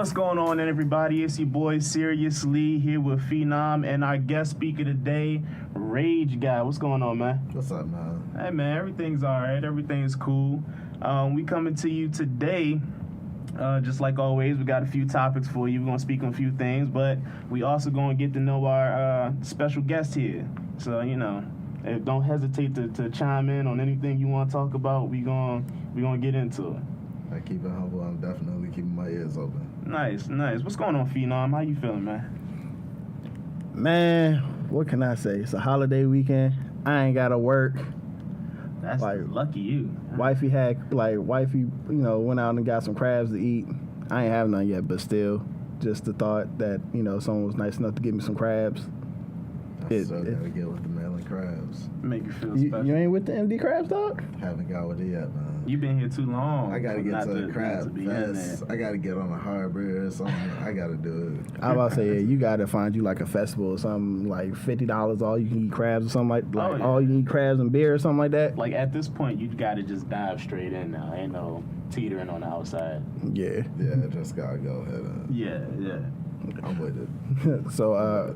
What's going on, everybody? It's your boy Seriously here with Phenom and our guest speaker today, Rage Guy. What's going on, man? What's up, man? Hey, man, everything's all right. Everything's cool. We coming to you today. Just like always, we got a few topics for you. We're going to speak on a few things, but we also going to get to know our special guest here. So, you know, don't hesitate to chime in on anything you want to talk about. We gonna get into it. I keep it humble. I'm definitely keeping my ears open. Nice. What's going on, Phenom? How you feeling, man? Man, what can I say? It's a holiday weekend. I ain't gotta work. That's like, lucky you. Wifey, went out and got some crabs to eat. I ain't have none yet, but still, just the thought that, someone was nice enough to give me some crabs. I still gotta get with the Maryland crabs. Make you feel special. You ain't with the MD crabs, dog? Haven't got with it yet, man. You been here too long. I gotta get to the crab fest. I gotta get on a harbor or something. I gotta do it. I about to say, you gotta find you like a festival or something, like $50 all you can eat crabs or something like all you can eat crabs and beer or something like that. Like at this point, you gotta just dive straight in now. Ain't no teetering on the outside. Yeah. Yeah, just gotta go ahead and. Yeah. I'm with it. So,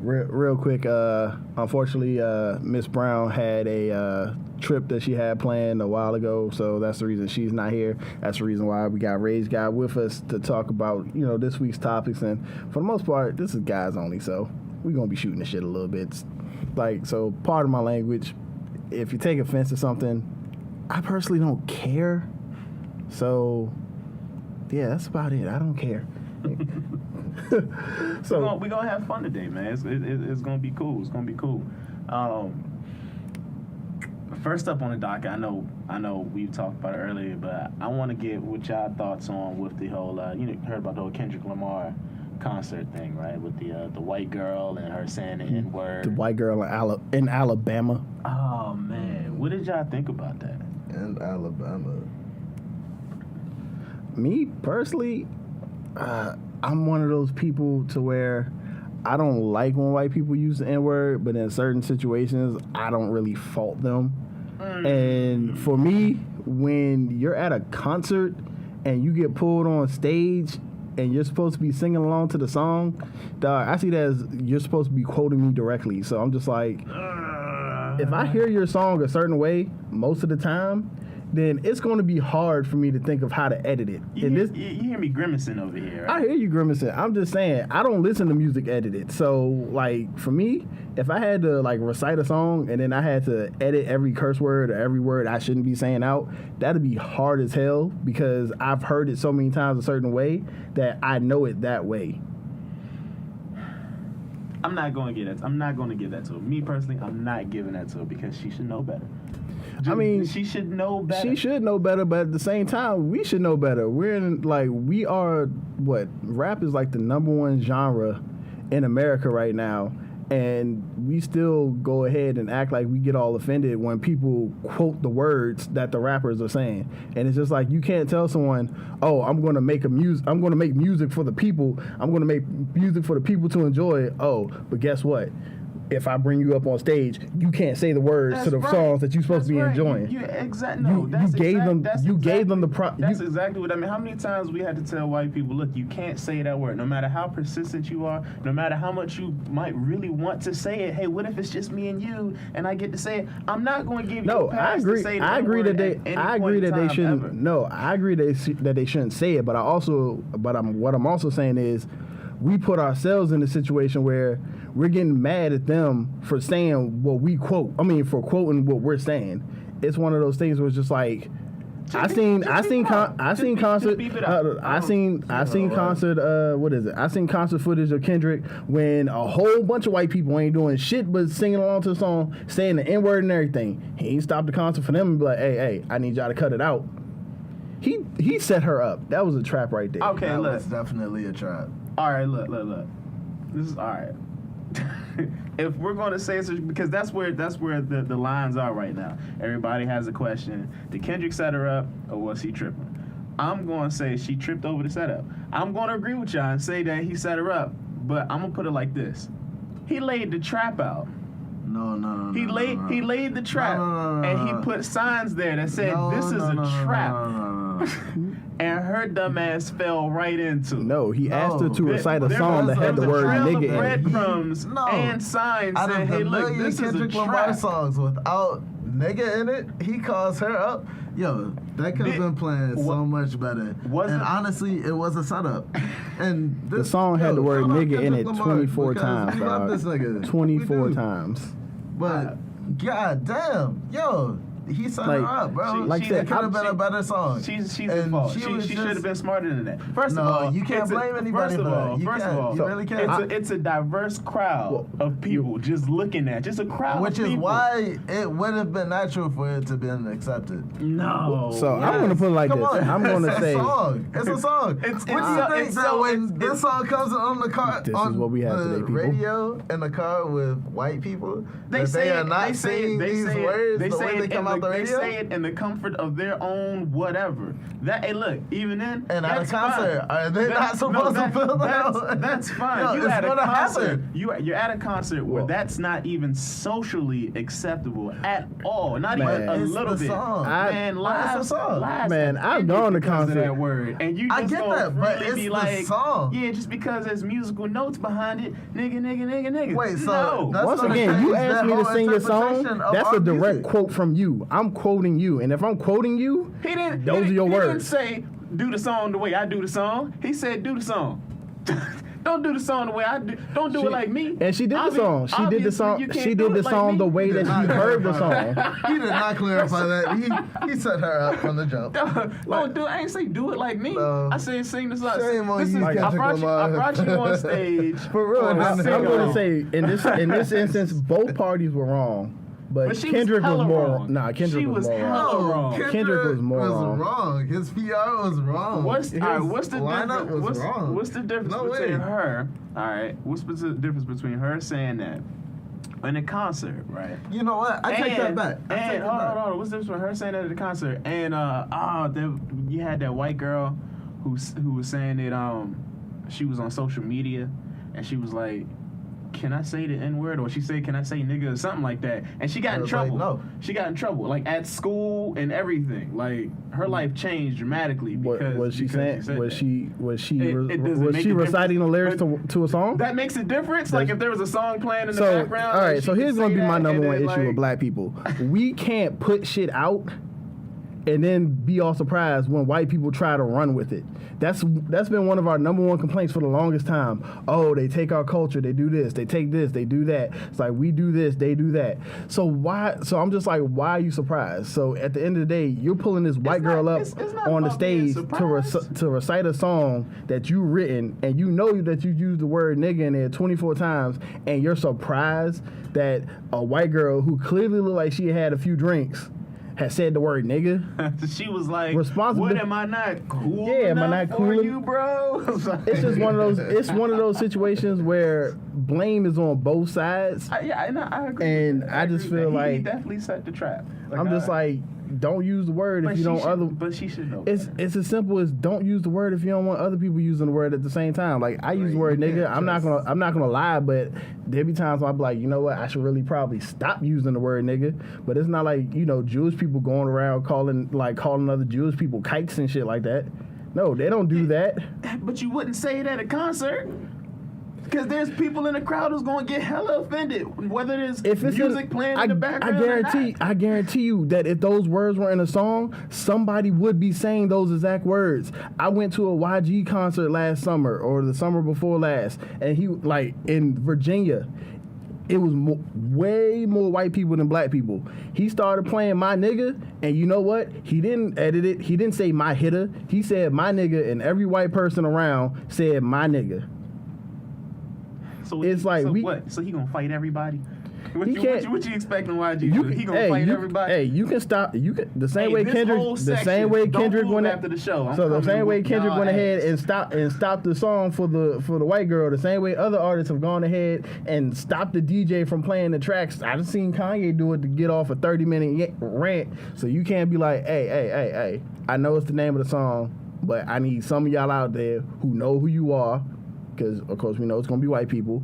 real quick, unfortunately, Miss Brown had a trip that she had planned a while ago, so that's the reason she's not here. That's the reason why we got Rage Guy with us to talk about, this week's topics. And for the most part, this is guys only, so we're going to be shooting the shit a little bit. So part of my language, if you take offense to something, I personally don't care. So, yeah, that's about it. I don't care. So we're gonna have fun today, man. It's gonna be cool. It's gonna be cool. First up on the docket, I know we've talked about it earlier, but I want to get what y'all thoughts on with the whole heard about the whole Kendrick Lamar concert thing, right? With the white girl and her saying the N-word. The white girl in Alabama. Oh man, what did y'all think about that? In Alabama. Me personally, I'm one of those people to where I don't like when white people use the N-word, but in certain situations, I don't really fault them. And for me, when you're at a concert and you get pulled on stage and you're supposed to be singing along to the song, dog, I see that as you're supposed to be quoting me directly. So I'm just like, if I hear your song a certain way most of the time, then it's going to be hard for me to think of how to edit it. You hear me grimacing over here, right? I hear you grimacing. I'm just saying, I don't listen to music edited. So, like, for me, if I had to, like, recite a song and then I had to edit every curse word or every word I shouldn't be saying out, that'd be hard as hell because I've heard it so many times a certain way that I know it that way. I'm not going to give that to her. Me, personally, I'm not giving that to her because she should know better. She should know better. She should know better, but at the same time, we should know better. Rap is like the #1 genre in America right now, and we still go ahead and act like we get all offended when people quote the words that the rappers are saying. And it's just like, you can't tell someone, "Oh, I'm going to make music for the people. I'm going to make music for the people to enjoy." Oh, but guess what? If I bring you up on stage, you can't say the words to the songs that you're supposed to be enjoying. You exactly That's exactly what I mean. How many times we had to tell white people, look, you can't say that word. No matter how persistent you are, no matter how much you might really want to say it. Hey, what if it's just me and you, and I get to say it? I'm not going to give you a pass to say the word at any point in time ever. No, I agree that they shouldn't say it. But what I'm also saying is, we put ourselves in a situation where we're getting mad at them for saying what we quote. For quoting what we're saying. It's one of those things where it's just like, I seen concert footage of Kendrick when a whole bunch of white people ain't doing shit but singing along to the song, saying the N-word and everything. He ain't stopped the concert for them and be like, hey, I need y'all to cut it out. He set her up. That was a trap right there. Okay, that look. was definitely a trap. All right, look. This is all right. If we're going to say it, because that's where the lines are right now. Everybody has a question. Did Kendrick set her up, or was he tripping? I'm going to say she tripped over the setup. I'm going to agree with y'all and say that he set her up, but I'm going to put it like this. He laid the trap out. No. He laid the trap, and he put signs there that said, "This is a trap." and her dumb ass fell right into. No, he asked her to There- recite a There song that had the word trail nigga of in it. breadcrumbs No. and signs Out saying, of "Hey, the look, million this is a Kendrick Lamar trap." songs without nigga in it, he calls her up. Yo, that could have been playing so much better. Wasn't- And honestly, it was a setup. And this, The song had the word shout out nigga in Kendrick it Lamar 24 because times, we love dog. this nigga. 24 We do. times. But god damn, yo, he set her Like- up, bro. like I said, it could have been she- a better song. She's And at fault. she She was should just- have been smarter than that. First No, of all, you can't it's blame anybody first of for that. all, You first can't. of all, You really can't. It's a diverse crowd of people just looking at, just a crowd Which of is people. why it would have been natural for it to be accepted. No. So I'm going to put it like Come this. on, I'm going to it's say, a song. It's a song. What do you think it's that so- when it's- this song comes on the car, This is on what we have the today, people. radio in the car with white people, They that say they are it, not they say saying it, these words they the say way it they come in out the radio? They say it in the comfort of their own whatever. That, hey, look, even then, And at a that's concert, fine. are they not supposed to feel that? That's fine. Yo, You it's at a gonna concert. happen. You're at a concert where Well- that's not even socially acceptable at all. Not Man. even a It's little the bit. song. Man, It's the song. lies Man, have I've ended gone to because of concert. that word, and you just I get gonna that, but freely it's be the like, song. yeah, just because there's musical notes behind it, nigga. Wait, so no. that's once gonna again, you change asked that me to whole sing your song. interpretation of That's our a direct music. quote from you. I'm quoting you. And if I'm quoting you, He didn't. Those he, are your he words. didn't say do the song the way I do the song. He said do the song. Don't do the song the way I do. Don't do it like me. and she did the song. She did the Obviously, song. you can't She do did it the like song me. the way He that did you not heard the clarify song. He did not clarify that. He set her up from the jump. Don't do. I ain't say do it like me. No. I said sing the song. Shame on This you, is- I Kendrick brought you. I Lamar. brought you on stage. For real, for a I'm I'm sing-along. going to say in this instance, both parties were wrong, but she Kendrick was hella more. wrong. Nah, Kendrick She was was more hella wrong. wrong. Kendrick was more wrong. His PR was wrong. What's His all right, what's the lineup difference? was wrong. What's the difference No between way. her? All right, what's the difference between her saying that in a concert, right? You know what? I take that back. I take And that hold back. on, what's the difference between her saying that at the concert and you had that white girl who was saying that she was on social media and she was like, can I say the N-word? Or she said, can I say nigga or something like that? And she got I in was like, trouble. no. She got in trouble, like at school and everything. Like her life changed dramatically What because was she because saying? said Was that. she It doesn't was make she a reciting the lyrics difference, to a song? That makes a difference. Like if there was a song playing in the So, background. all like, right. she So could here's gonna say be my that, number and one then, issue like, with black people. We can't put shit out and then be all surprised when white people try to run with it. That's been one of our number one complaints for the longest time. Oh, they take our culture, they do this, they take this, they do that. It's like we do this, they do that. So why? So I'm just like, why are you surprised? So at the end of the day, you're pulling this white not- girl up it's not on the about being stage surprised. to recite a song that you written, and you know that you used the word nigga in there 24 times, and you're surprised that a white girl who clearly looked like she had a few drinks had said the word nigga. She was like, Responsible- "What am I not cool Yeah, am I enough not for cool you, bro?" It's just one of those. It's one of those situations where blame is on both sides. I agree. And with that. I just agree feel with that. He like- definitely set the trap. I'm just like, don't use the word if you don't other. But she should know. It's as simple as don't use the word if you don't want other people using the word at the same time. Like I use the word you nigga. can't I'm not gonna lie, but there be times where I'll be like, you know what, I should really probably stop using the word nigga. But it's not like, you know, Jewish people going around calling other Jewish people kikes and shit like that. No, they don't do that. But you wouldn't say it at a concert. Because there's people in the crowd who's going to get hella offended, whether there's If it's music playing in the background I guarantee you that if those words were in a song, somebody would be saying those exact words. I went to a YG concert last summer or the summer before last, and he like in Virginia. It was way more white people than black people. He started playing My Nigga, and you know what? He didn't edit it. He didn't say My Hitter. He said My Nigga, and every white person around said My Nigga. So It's like we- what? So he gonna fight everybody? What He you, can't- what you expecting YG to do? He gonna fight everybody? Hey, you can stop. You can the same Hey, way this Kendrick. whole The section, same way don't Kendrick move went after the show. I'm So the coming same way with Kendrick y'all went ahead ass. and stopped the song for the white girl. The same way other artists have gone ahead and stopped the DJ from playing the tracks. I just seen Kanye do it to get off a 30-minute rant. So you can't be like, hey. I know it's the name of the song, but I need some of y'all out there who know who you are, because of course we know it's gonna be white people.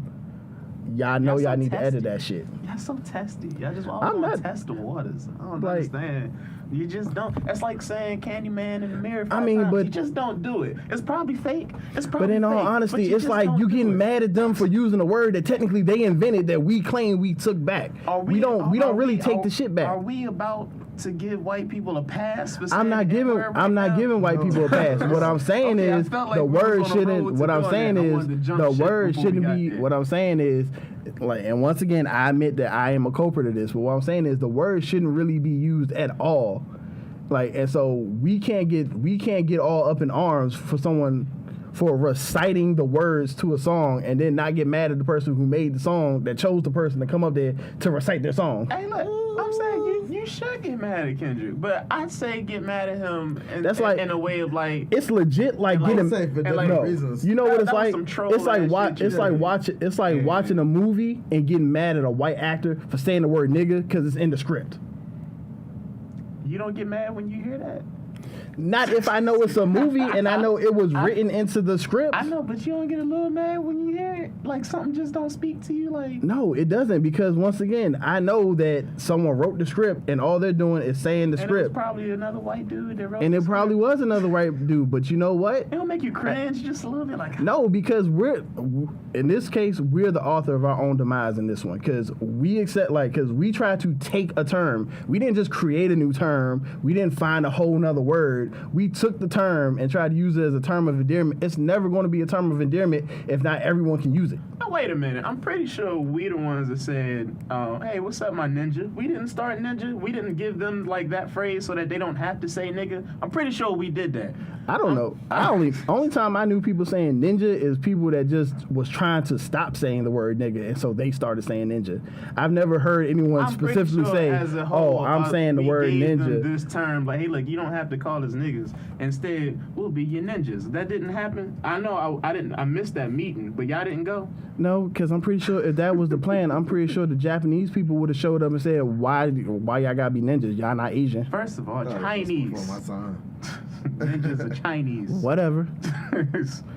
y'all know Y'all so y'all need to edit testy. that shit. Y'all so testy. Y'all just all I'm want to not- test the waters. I don't Like- understand. You just don't. That's like saying Candyman in the mirror. I mean, times. but- you just don't do it. It's probably fake. It's probably But in all fake, honesty, but it's just like don't you do getting it. mad at them for using a word that technically they invented that we claim we took back. We don't really take the shit back. Are we about to give white people a pass for saying I'm not the giving N-word right I'm not now? giving white people a pass. What I'm saying Okay, I is felt like the we was word on a road shouldn't. to What I'm doing saying that. I is wanted to jump the ship word before we shouldn't got be. there. What I'm saying is, like, and once again, I admit that I am a culprit of this. But what I'm saying is the word shouldn't really be used at all. Like, and so we can't get all up in arms for someone for reciting the words to a song and then not get mad at the person who made the song that chose the person to come up there to recite their song. Hey, look, I'm saying you should get mad at Kendrick, but I'd say get mad at him in a way of like. It's legit like And like- getting say for different no. reasons. You know what That- it's that was like? some troll It's like ass shit you did. it's like watching a movie and getting mad at a white actor for saying the word nigga because it's in the script. You don't get mad when you hear that. Not if I know it's a movie and I know it was written into the script. I know, but you don't get a little mad when you hear it. Like something just don't speak to you. Like No, it doesn't because once again, I know that someone wrote the script and all they're doing is saying the and it was script. probably another white dude that wrote. And the it probably script. was another white dude, but you know what? It'll make you cringe just a little bit. Like No, because in this case, we're the author of our own demise in this one. Because we tried to take a term. We didn't just create a new term. We didn't find a whole nother word. We took the term and tried to use it as a term of endearment. It's never going to be a term of endearment if not everyone can use it. Now, wait a minute. I'm pretty sure we the ones that said, hey, what's up, my ninja? We didn't start ninja. We didn't give them like that phrase so that they don't have to say nigga. I'm pretty sure we did that. I don't know. Only time I knew people saying ninja is people that just was trying to stop saying the word nigga, and so they started saying ninja. I've never heard anyone I'm pretty specifically sure say, as a whole, "Oh, I'm saying the we word gave them ninja." this term, like, hey, look, you don't have to call us niggas. Instead, we'll be your ninjas. That didn't happen. I know I missed that meeting, but y'all didn't go. No, because I'm pretty sure if that was the plan, I'm pretty sure the Japanese people would have showed up and said, "Why y'all gotta be ninjas? Y'all not Asian." First of all, Before Chinese. my time. Ninjas are Chinese. Whatever.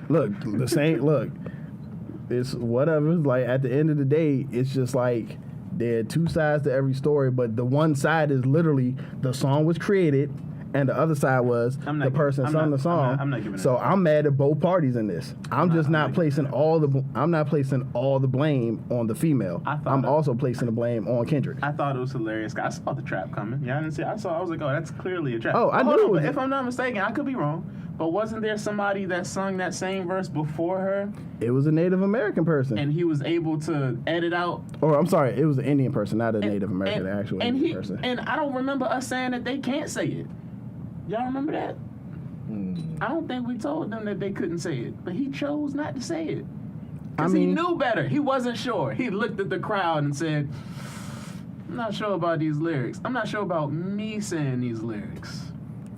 Look, the same. Look, it's whatever. Like at the end of the day, it's just like there are two sides to every story, but the one side is literally the song was created, and the other side was I'm the not person giving- sung I'm the not- song. I'm not giving it So up. I'm mad at both parties in this. I'm just not not placing giving it all the. I'm not placing all the blame on the female. I thought I'm it- also placing the blame on Kendrick. I thought it was hilarious. I saw the trap coming. Yeah, I didn't see. I was like, oh, that's clearly a trap. Oh, I Hold knew on, it was but a- if I'm not mistaken, I could be wrong. But wasn't there somebody that sung that same verse before her, It was a Native American person. and he was able to edit out? Or I'm sorry, it was an Indian person, not a Native American, an actual and Indian person. And I don't remember us saying that they can't say it. Y'all remember that? I don't think we told them that they couldn't say it, but he chose not to say it. Because he knew better. He wasn't sure. He looked at the crowd and said, I'm not sure about these lyrics. I'm not sure about me saying these lyrics.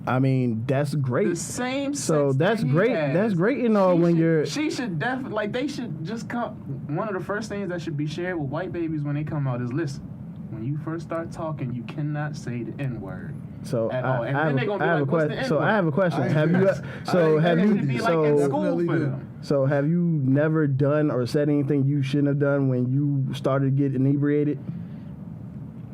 I mean, that's great. The same So sense that's that he great. has. That's great, you know, She when should- you're. She should definitely, like, they should just come. One of the first things that should be shared with white babies when they come out is listen, when you first start talking, you cannot say the N word. So at all. I And have then they a- gonna be I have like, a what's the question. N So word? I have a question. I Have agree. you? So I have agree. It should be you? like in So school Definitely for do. them. so have you never done or said anything you shouldn't have done when you started to get inebriated?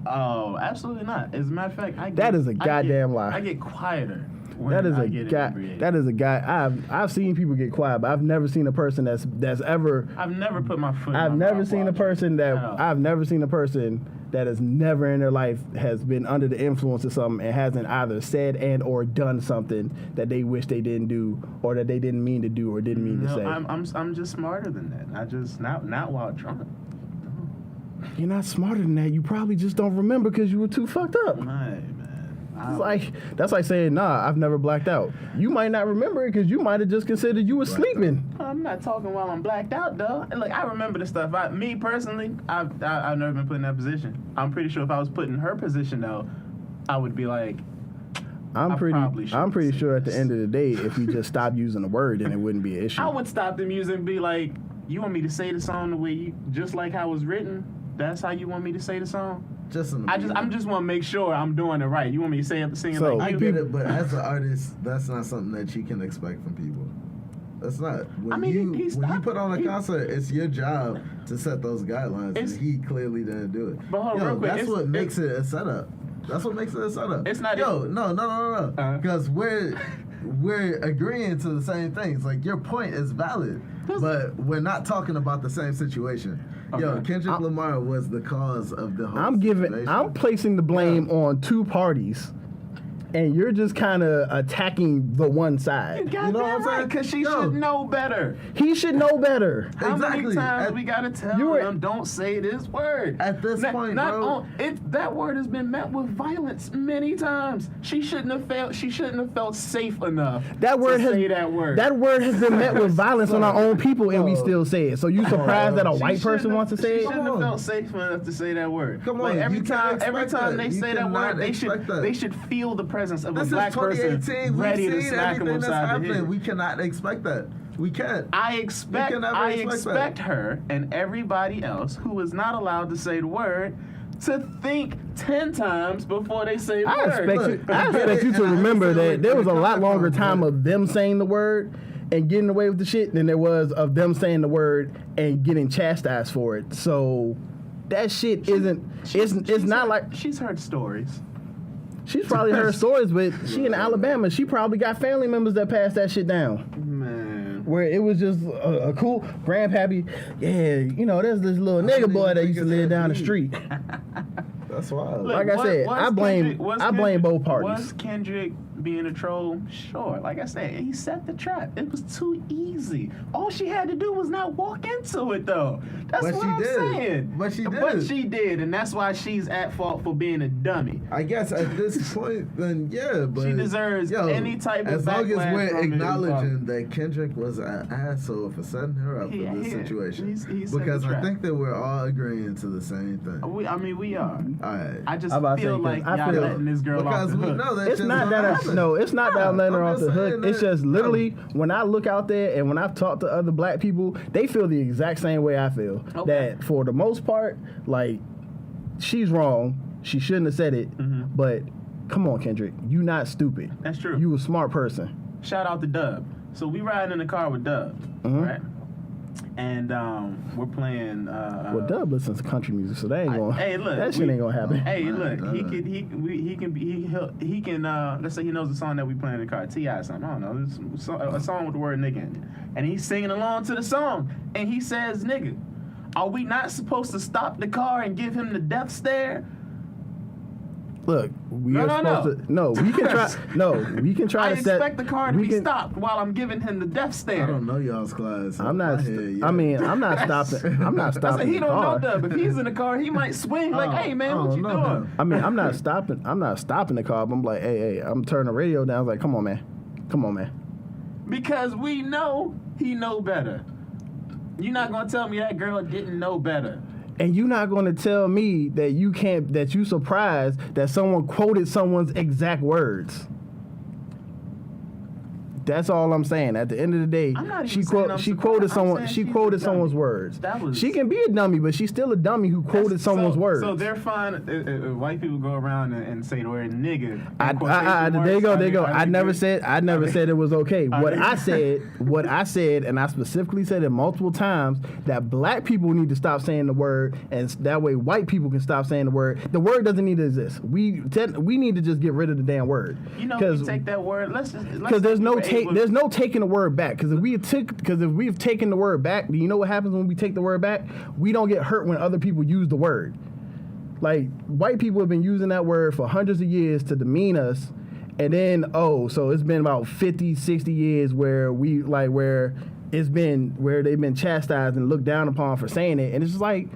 Oh, absolutely not. As a matter of fact, That is a goddamn lie. I get quieter. When That is I a get guy. inebriated. That is a guy. I've seen people get quiet, but I've never seen a person that's ever. I've never put my foot. in I've my never mouth seen a watching. person that No. I've never seen a person that has never in their life has been under the influence of something and hasn't either said and or done something that they wish they didn't do or that they didn't mean to do or didn't mean to No, say. I'm just smarter than that. I just not while drunk. You're not smarter than that. You probably just don't remember because you were too fucked up. Hey, man. It's like that's like saying, nah, I've never blacked out. You might not remember it because you might have just considered you were sleeping. I'm not talking while I'm blacked out, though. And look, I remember the stuff. Me personally, I've never been put in that position. I'm pretty sure if I was put in her position, though, I would be like, I'm I probably pretty shouldn't say sure at the this. end of the day, if we just stopped using the word, then it wouldn't be an issue. I would stop the music and be like, you want me to say the song the way you, just like how it was written? That's how you want me to say the song? Just in the I'm just want to make sure I'm doing it right. You want me to sing it So- like I you? get it, but as an artist, that's not something that you can expect from people. It's not. When I mean, you he when you stopped- put on a he- concert, it's your job to set those guidelines, and It's- he clearly didn't do it. But hold on, real quick, that's it's- what makes it a setup. That's what makes it a setup. It's not- No. Uh-huh. Because we're agreeing to the same things. Like your point is valid, but we're not talking about the same situation. Yo, Okay. Kendrick Lamar was the cause of the whole situation. I'm placing the blame on two parties, and you're just kind of attacking the one side. You know what I'm saying? Because she should know better. He should know better. How many Exactly. times At- we gotta tell You were- them don't say this word? At this point, not bro. that word has been met with violence many times. She shouldn't have felt. She shouldn't have felt safe enough. That word to has say that word. That word has been met with violence on our own people, and we still say it. So you surprised that a She white person shouldn't wants to have- say She it? shouldn't Come have on. felt safe enough to say that word. Come Like on, every you time, can't every expect time that. they You say that cannot word, expect that. they should feel the presence of This a is black person 2018. ready We've to seen smack him everything that's upside the happening. head. We cannot expect that. We can't. I expect can never expect that. her and everybody else who is not allowed to say the word to think 10 times before they say the I word. expect you to and I remember understand that where there was a you're lot coming longer from, time but- of them saying the word and getting away with the shit than there was of them saying the word and getting chastised for it. So that shit isn't. It's not like she's heard stories. she's probably heard stories, but she in Alabama. She probably got family members that passed that shit down. Man. Where it was just a cool grandpappy. Yeah, you know, there's this little nigga boy that used to live down the street. That's wild. Like I said, I blame both parties. Was Kendrick being a troll? Sure. Like I said, he set the trap. It was too easy. All she had to do was not walk into it, though. That's But what she I'm did. saying. But she But did. she did, and that's why she's at fault for being a dummy. I guess at this point, then yeah, but She deserves any type of as long as backlash we're from it. acknowledging that Kendrick was an asshole for setting her up Yeah, for this yeah. situation, He set because the I trap. think that we're all agreeing to the same thing. We are. All right. I just I'm about to feel say, 'cause like I y'all feel- letting this girl off because the we hook. know that It's shit's not gonna that happen. it's not that I'm letting her I'm off the just hook. saying It's that- just literally when I look out there and when I've talked to other black people, they feel the exact same way I feel. Okay. That for the most part, like she's wrong. She shouldn't have said it. But come on, Kendrick, you not stupid. That's true. You a smart person. Shout out to Dub. So we riding in the car with Dub, right? And we're playing. Well, Dub listens to country music, so that ain't gonna. Hey, look, that shit ain't gonna happen. Hey, Oh, look, my he God. he can. Let's say he knows the song that we playing in the car. Ti something. I don't know. It's a song with the word nigga in it, and he's singing along to the song, and he says nigga. Are we not supposed to stop the car and give him the death stare? Look, we No, are no, supposed to. No, we can try. No, we can try I to set. expect the car to we be can- stopped while I'm giving him the death stare. I don't know y'all's class. I'm not. I mean, I'm not stopping. I'm not I said stopping he the don't car. know Dub. If he's in the car, he might swing like, "Hey man, what I you don't know doing?" him. I mean, I'm not stopping. I'm not stopping the car. But I'm like, hey, I'm turning the radio down. I was like, come on, man. Because we know he know better. You're not gonna tell me that girl didn't know better. And you're not going to tell me that you can't. That you surprised that someone quoted someone's exact words. That's all I'm saying. At the end of the day, I'm not even she saying I'm she surprised. quoted I'm someone. saying She she's a quoted dummy. someone's words. That was- She can be a dummy, but she's still a dummy who quoted someone's words. So they're fine. White people go around and say the word nigga. in There quotation you go. marks. I never said it was okay. Are What they- I said, and I specifically said it multiple times, that black people need to stop saying the word, and that way white people can stop saying the word. The word doesn't need to exist. We need to just get rid of the damn word. You know, if you take that word. Because there's no taking the word back. Because if we've taken the word back, do you know what happens when we take the word back? We don't get hurt when other people use the word. Like, white people have been using that word for hundreds of years to demean us, and then so it's been about 50, 60 years where they've been chastised and looked down upon for saying it, and it's just like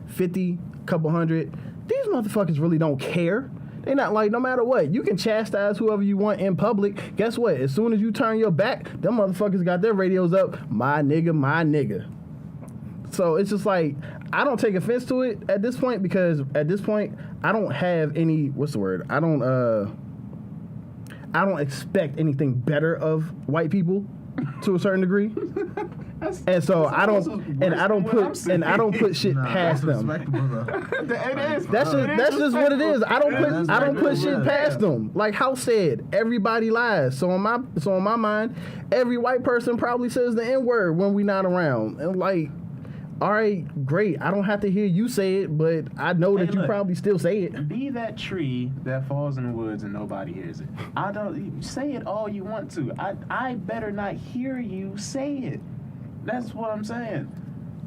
50, couple hundred. These motherfuckers really don't care. They not like, no matter what, you can chastise whoever you want in public. Guess what? As soon as you turn your back, them motherfuckers got their radios up. My nigga. So it's just like, I don't take offense to it at this point, because at this point I don't have any, what's the word? I don't expect anything better of white people to a certain degree. And so I don't put shit Nah, past that's them. respectable, though. It is. That's just what it is. I don't put shit Yeah. past them. Like House said, everybody lies. So in my mind, every white person probably says the N-word when we not around. And like, all right, great. I don't have to hear you say it, but I know that you look, probably still say it. Be that tree that falls in the woods and nobody hears it. I don't say it all you want to. I better not hear you say it. That's what I'm saying.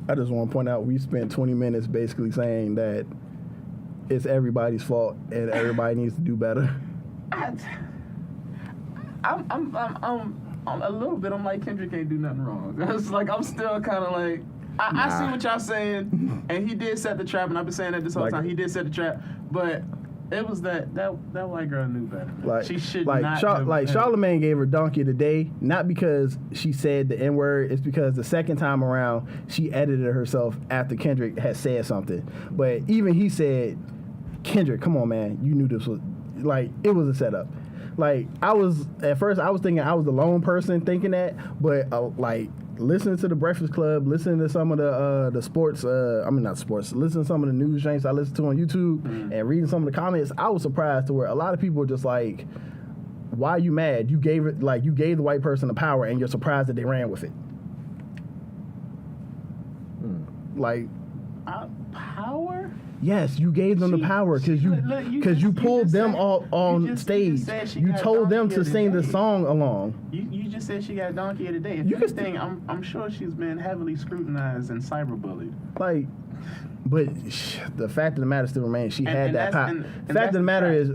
I just want to point out we spent 20 minutes basically saying that it's everybody's fault and everybody needs to do better. I'm a little bit. I'm like Kendrick can't do nothing wrong. It's like I'm still kind of like I see what y'all saying, and he did set the trap, and I've been saying that this whole time. He did set the trap, but it was that white girl knew better. Like she should like not. Charlamagne gave her donkey of the day, not because she said the N-word. It's because the second time around she edited herself after Kendrick had said something. But even he said, Kendrick, come on, man, you knew this was like it was a setup. Like at first I was thinking I was the lone person thinking that, but like listening to the Breakfast Club, listening to some of the sports, not sports, listening to some of the news things I listened to on YouTube, and reading some of the comments, I was surprised to where a lot of people were just like, why are you mad? You gave the white person the power and you're surprised that they ran with it. Like power? Yes, you gave them the power because you pulled them all on stage. You told them to sing the song along. You just said she got donkey of the day. If You can anything, I'm sure she's been heavily scrutinized and cyberbullied. Like, but the fact of the matter still remains. She had that power. The fact of the matter is,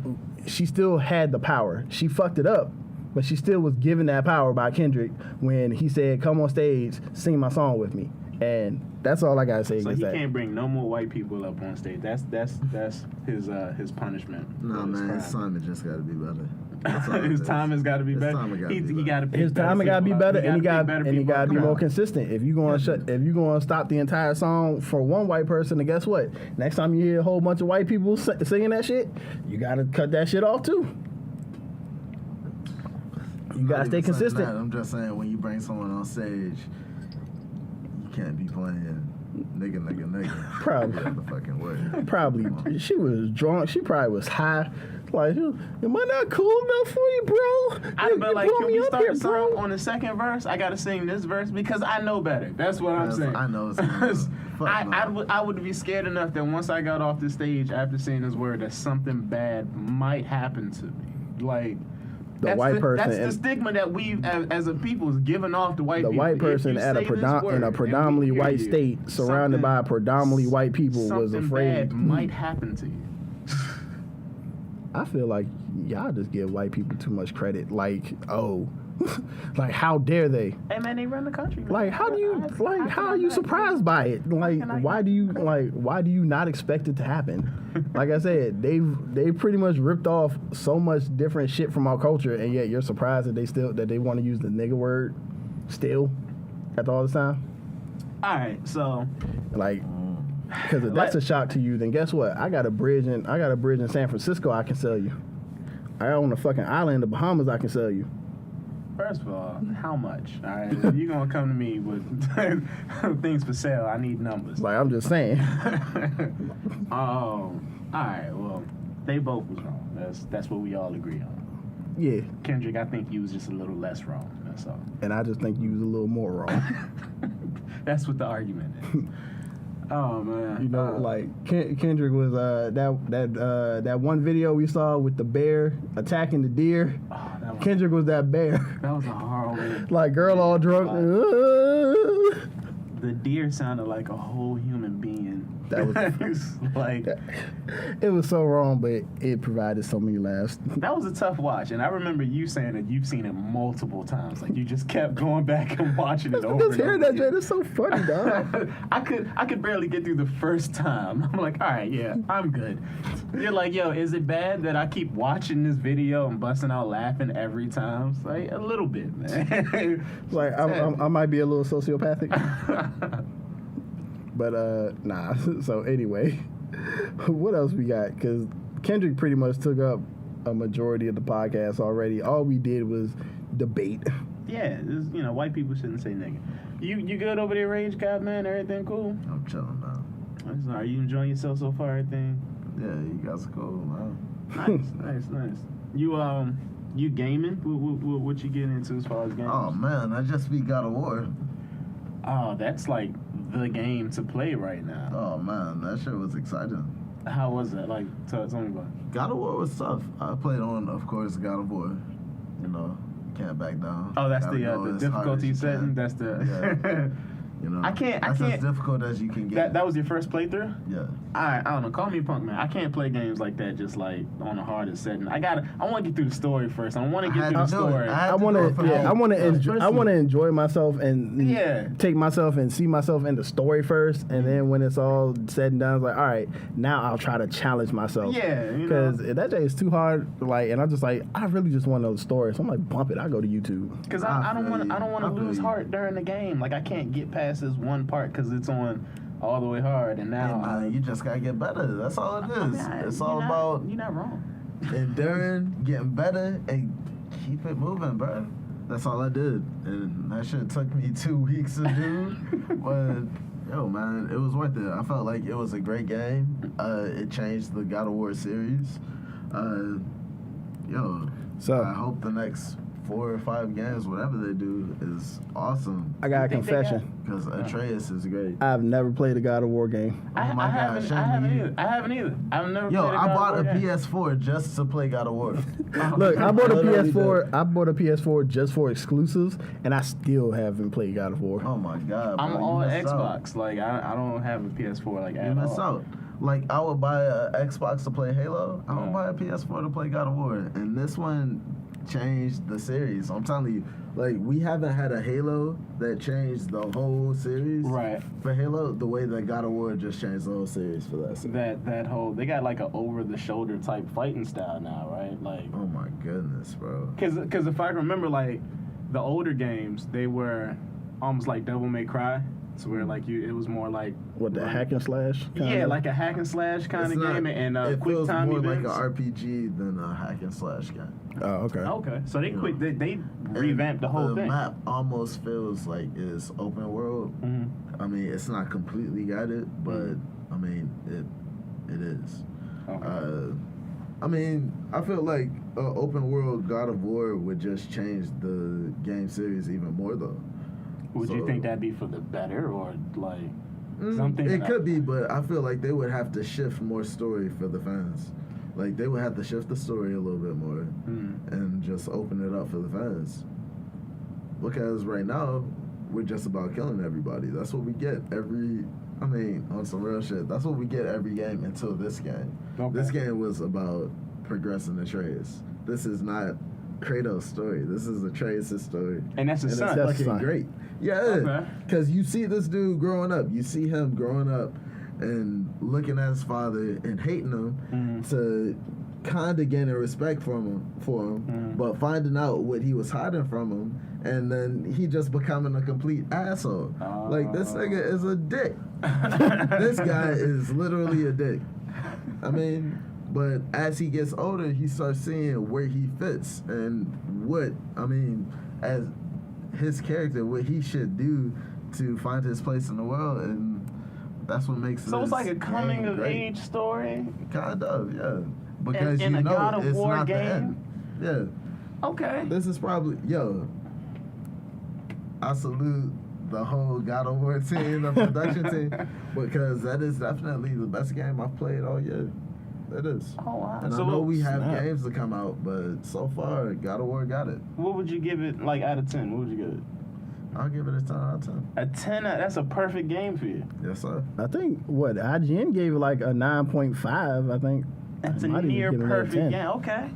she still had the power. She fucked it up, but she still was given that power by Kendrick when he said, "Come on stage, sing my song with me." And that's all I gotta say. So he that. can't bring no more white people up on stage. That's his punishment. No, man, his Simon just got to be better. His time has got to be better. He got to pick his time got to be better, and he got to be more consistent. If you going to stop the entire song for one white person, then guess what? Next time you hear a whole bunch of white people singing that shit, you got to cut that shit off too. You got to stay consistent. I'm just saying, when you bring someone on stage, you can't be playing nigga. Probably. The fucking way. Probably. She was drunk. She probably was high. Like, am I not cool enough for you, bro? I'd be like, can we start the song on the second verse? I gotta sing this verse because I know better. That's what I'm saying. I know. I would be scared enough that once I got off the stage after saying this word, that something bad might happen to me. Like, that's the stigma that we as a people is giving off to white people. The white person in a predominantly white state, surrounded by predominantly white people, was afraid. Bad might happen to you. I feel like y'all just give white people too much credit. Like, oh, like how dare they? Hey man, they run the country. Man. Like, how are you surprised by it? Like, why do you not expect it to happen? Like I said, they pretty much ripped off so much different shit from our culture, and yet you're surprised that they want to use the nigga word still after all this time. All right, so like. Because if that's a shock to you, then guess what? I got a bridge in San Francisco I can sell you. I own a fucking island in the Bahamas I can sell you. First of all, how much? All right, if you're gonna come to me with things for sale, I need numbers. Like, I'm just saying. All right. Well, they both was wrong. That's what we all agree on. Yeah. Kendrick, I think you was just a little less wrong. That's all. And I just think you was a little more wrong. That's what the argument is. Oh man! You know, like Kendrick was that one video we saw with the bear attacking the deer. Oh, Kendrick was that bear. That was a horrible. Like girl all drunk. The deer sounded like a whole human being. That was like it was so wrong, but it provided so many laughs. That was a tough watch, and I remember you saying that you've seen it multiple times. Like you just kept going back and watching it over. Just hearing that shit is so funny, dog. I could barely get through the first time. I'm like, all right, yeah, I'm good. You're like, yo, is it bad that I keep watching this video and busting out laughing every time? It's like a little bit, man. Like I might be a little sociopathic. But nah. So anyway, what else we got? Because Kendrick pretty much took up a majority of the podcast already. All we did was debate. Yeah, white people shouldn't say nigga. You good over there, Rage Guy, man? Everything cool? I'm chilling now. Are you enjoying yourself so far? Everything? Yeah, you guys are cool, man. Nice. You gaming? What you getting into as far as games? Oh man, I just beat God of War. Oh, that's like the game to play right now. Oh man, that shit was exciting. How was that? Like, tell me about it. God of War was tough. I played on, of course, God of War. You know, can't back down. Oh, that's Gotta go the as hard difficulty as you setting. can. That's the. Yeah. You know, I can't. That's as difficult as you can get. That was your first playthrough? Yeah. I don't know. Call me a punk, man. I can't play games like that just like on the hardest setting. I want to get through the story first. I want to get through the story. I want to enjoy myself and take myself and see myself in the story first, and then when it's all said and done, it's like, all right, now I'll try to challenge myself. Yeah, because that day is too hard. Like, and I'm just like, I really just want to know the story. So I'm like, bump it. I go to YouTube. Because I don't want to lose heart during the game. Like I can't get past this one part because it's on all the way hard, and now you just gotta get better. That's all it is. It's all about you're not wrong. Enduring, getting better, and keep it moving, bro. That's all I did, and that shit took me 2 weeks to do. But yo, man, it was worth it. I felt like it was a great game. It changed the God of War series. So I hope the next 4 or 5 games, whatever they do, is awesome. I got a confession. Because Atreus is great. I've never played a God of War game. Oh my gosh. I haven't either. I've never played a God I bought of War a game. PS4 just to play God of War. Look, I bought a PS4. I bought a PS4 just for exclusives, and I still haven't played God of War. Oh my god! I'm bro, on you missed Xbox. out. Like I don't have a PS4 like at You missed all. out. Like I would buy an Xbox to play Halo. I would buy a PS4 to play God of War, and this one changed the series. I'm telling you, like we haven't had a Halo that changed the whole series. Right. For Halo, the way that God of War just changed the whole series for that series. That whole they got like a over the shoulder type fighting style now, right? Like oh my goodness, bro. Because if I remember, like the older games, they were almost like Devil May Cry. So where like it was more like what the hack and slash? Yeah, like a hack and slash kind of game, and it quick feels time more events. like an RPG than a hack and slash game. Oh, okay. Okay, so they revamped the whole thing. The map almost feels like it's open world. Mm-hmm. I mean, it's not completely guided, but I mean it is. Okay. I mean, I feel like open world God of War would just change the game series even more, though. Would you think that'd be for the better, or like something? It could be, but I feel like they would have to shift more story for the fans. Like they would have to shift the story a little bit more and just open it up for the fans. Because right now, we're just about killing everybody. That's what we get on some real shit. That's what we get every game until this game. Okay. This game was about progressing Atreus. This is not Kratos' story. This is Atreus' story. And that's his son. It's fucking great. Yeah, because you see this dude growing up. You see him growing up and looking at his father and hating him to kind of gaining respect for him, but finding out what he was hiding from him, and then he just becoming a complete asshole. Like, this nigga is a dick. This guy is literally a dick. I mean, but as he gets older, he starts seeing where he fits and as his character, what he should do to find his place in the world, and that's what makes it. So it's like a coming of age story. Kind of, yeah. Because in a God of it's War not game? the end. Yeah. Okay. This is probably I salute the whole God of War team, the production team, because that is definitely the best game I've played all year. It is. Oh wow. And So I know we have games to come out, but so far, God of War got it. What would you give it, like, out of 10? What would you give it? I'll give it a 10 out of 10. A 10? That's a perfect game for you. Yes, sir. I think IGN gave it like a 9.5. I think That's I a might even near give it a perfect 10. game. Okay.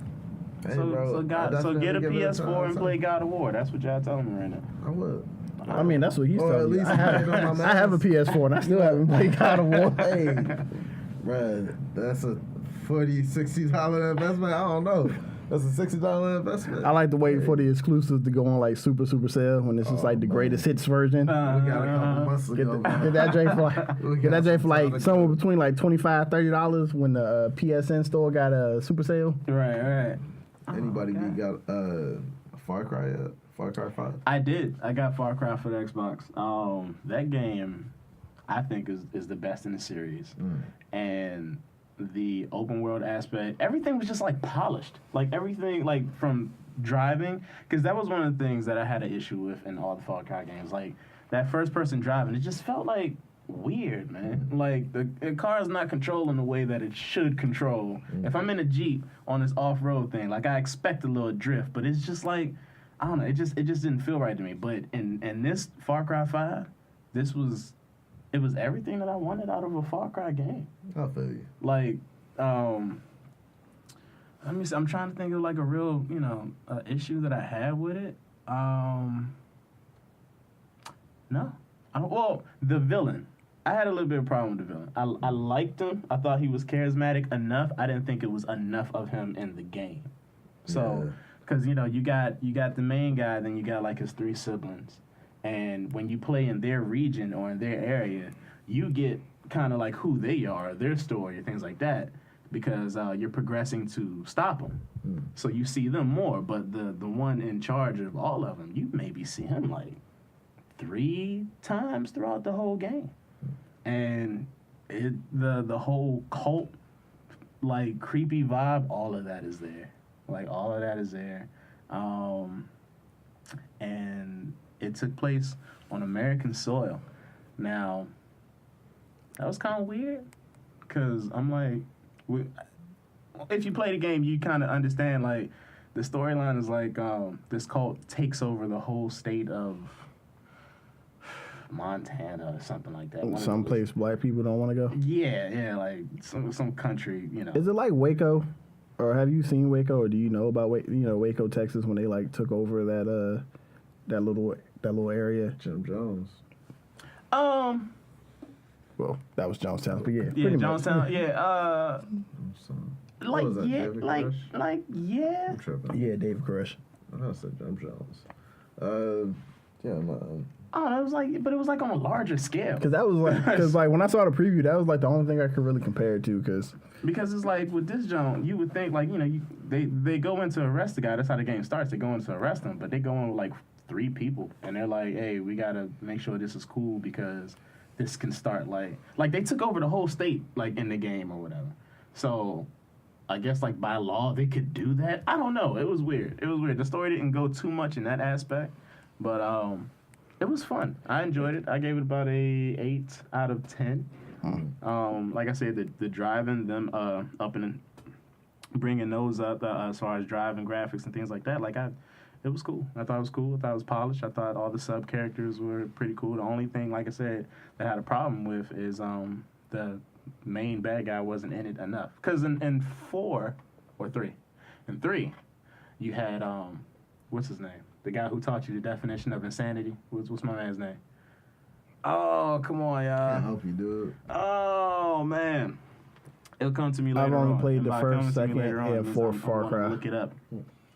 Hey, So bro, get a definitely give it a 10 PS4 out and of play 10. God of War. That's what y'all telling me right now. I would. I mean, that's what he's Or telling at me. least I have it on my I have a man's. PS4 and I still haven't played God of War. Hey, bruh, that's a $40, $60 investment. I don't know. That's a $60 investment. I like to wait for the exclusives to go on like super sale when it's just like the greatest hits version. We got a couple months Get, ago. get that J for We get that got J for some like time somewhere ago. between like $25, $30 when the PSN store got a super sale. Right. Anybody got Far Cry yet? Far Cry 5? I did. I got Far Cry for the Xbox. That game, I think, is the best in the series. And the open world aspect, everything was just like polished. Like everything, like from driving, because that was one of the things that I had an issue with in all the Far Cry games. Like that first person driving, it just felt like weird, man. Like the car is not controlling the way that it should control. If I'm in a Jeep on this off-road thing, like I expect a little drift, but it's just like, I don't know, it just didn't feel right to me. But in this Far Cry 5, it was everything that I wanted out of a Far Cry game. I feel you. Like, let me see, I'm trying to think of like a real, issue that I had with it. No. Well, the villain. I had a little bit of a problem with the villain. I liked him. I thought he was charismatic enough. I didn't think it was enough of him in the game. So, because, you got the main guy, then you got like his 3 siblings. And when you play in their region or in their area, you get kind of like who they are, their story, things like that, because you're progressing to stop them. So you see them more, but the one in charge of all of them, you maybe see him like 3 times throughout the whole game. And the whole cult, like, creepy vibe, all of that is there. Like, all of that is there. And it took place on American soil. Now, that was kind of weird, because I'm like, if you play the game, you kind of understand, like, the storyline is like, this cult takes over the whole state of Montana or something like that. Some place black people don't want to go? Yeah, like some country, Is it like Waco? Or have you seen Waco, or do you know about Waco, Texas, when they like took over that little area? Jim Jones. Well, that was Jonestown, but yeah, pretty Jonestown, much. Yeah. Like, yeah. I'm tripping. Yeah, David Koresh. I said Jim Jones. Yeah, man. Oh, it was like on a larger scale. Because that was like, when I saw the preview, that was like the only thing I could really compare it to. Because it's like with this Jones, you would think like, they go in to arrest the guy. That's how the game starts. They go in to arrest him, but they go in with like 3 people, and they're like, hey, we gotta make sure this is cool because this can start like they took over the whole state like in the game or whatever. So I guess like by law they could do that. I don't know. It was weird. The story didn't go too much in that aspect, but it was fun. I enjoyed it. I gave it about a 8 out of 10. Like I said, the driving, them up and bringing those up as far as driving graphics and things like that. Like it was cool. I thought it was cool. I thought it was polished. I thought all the sub characters were pretty cool. The only thing, like I said, that I had a problem with is the main bad guy wasn't in it enough. Because in 4 or 3, in 3, you had what's his name? The guy who taught you the definition of insanity. What's my man's name? Oh, come on, y'all. Can't help you, dude. Oh, man. It'll come to me later on. I've only played the first, second, and 4th Far Cry. Look it up.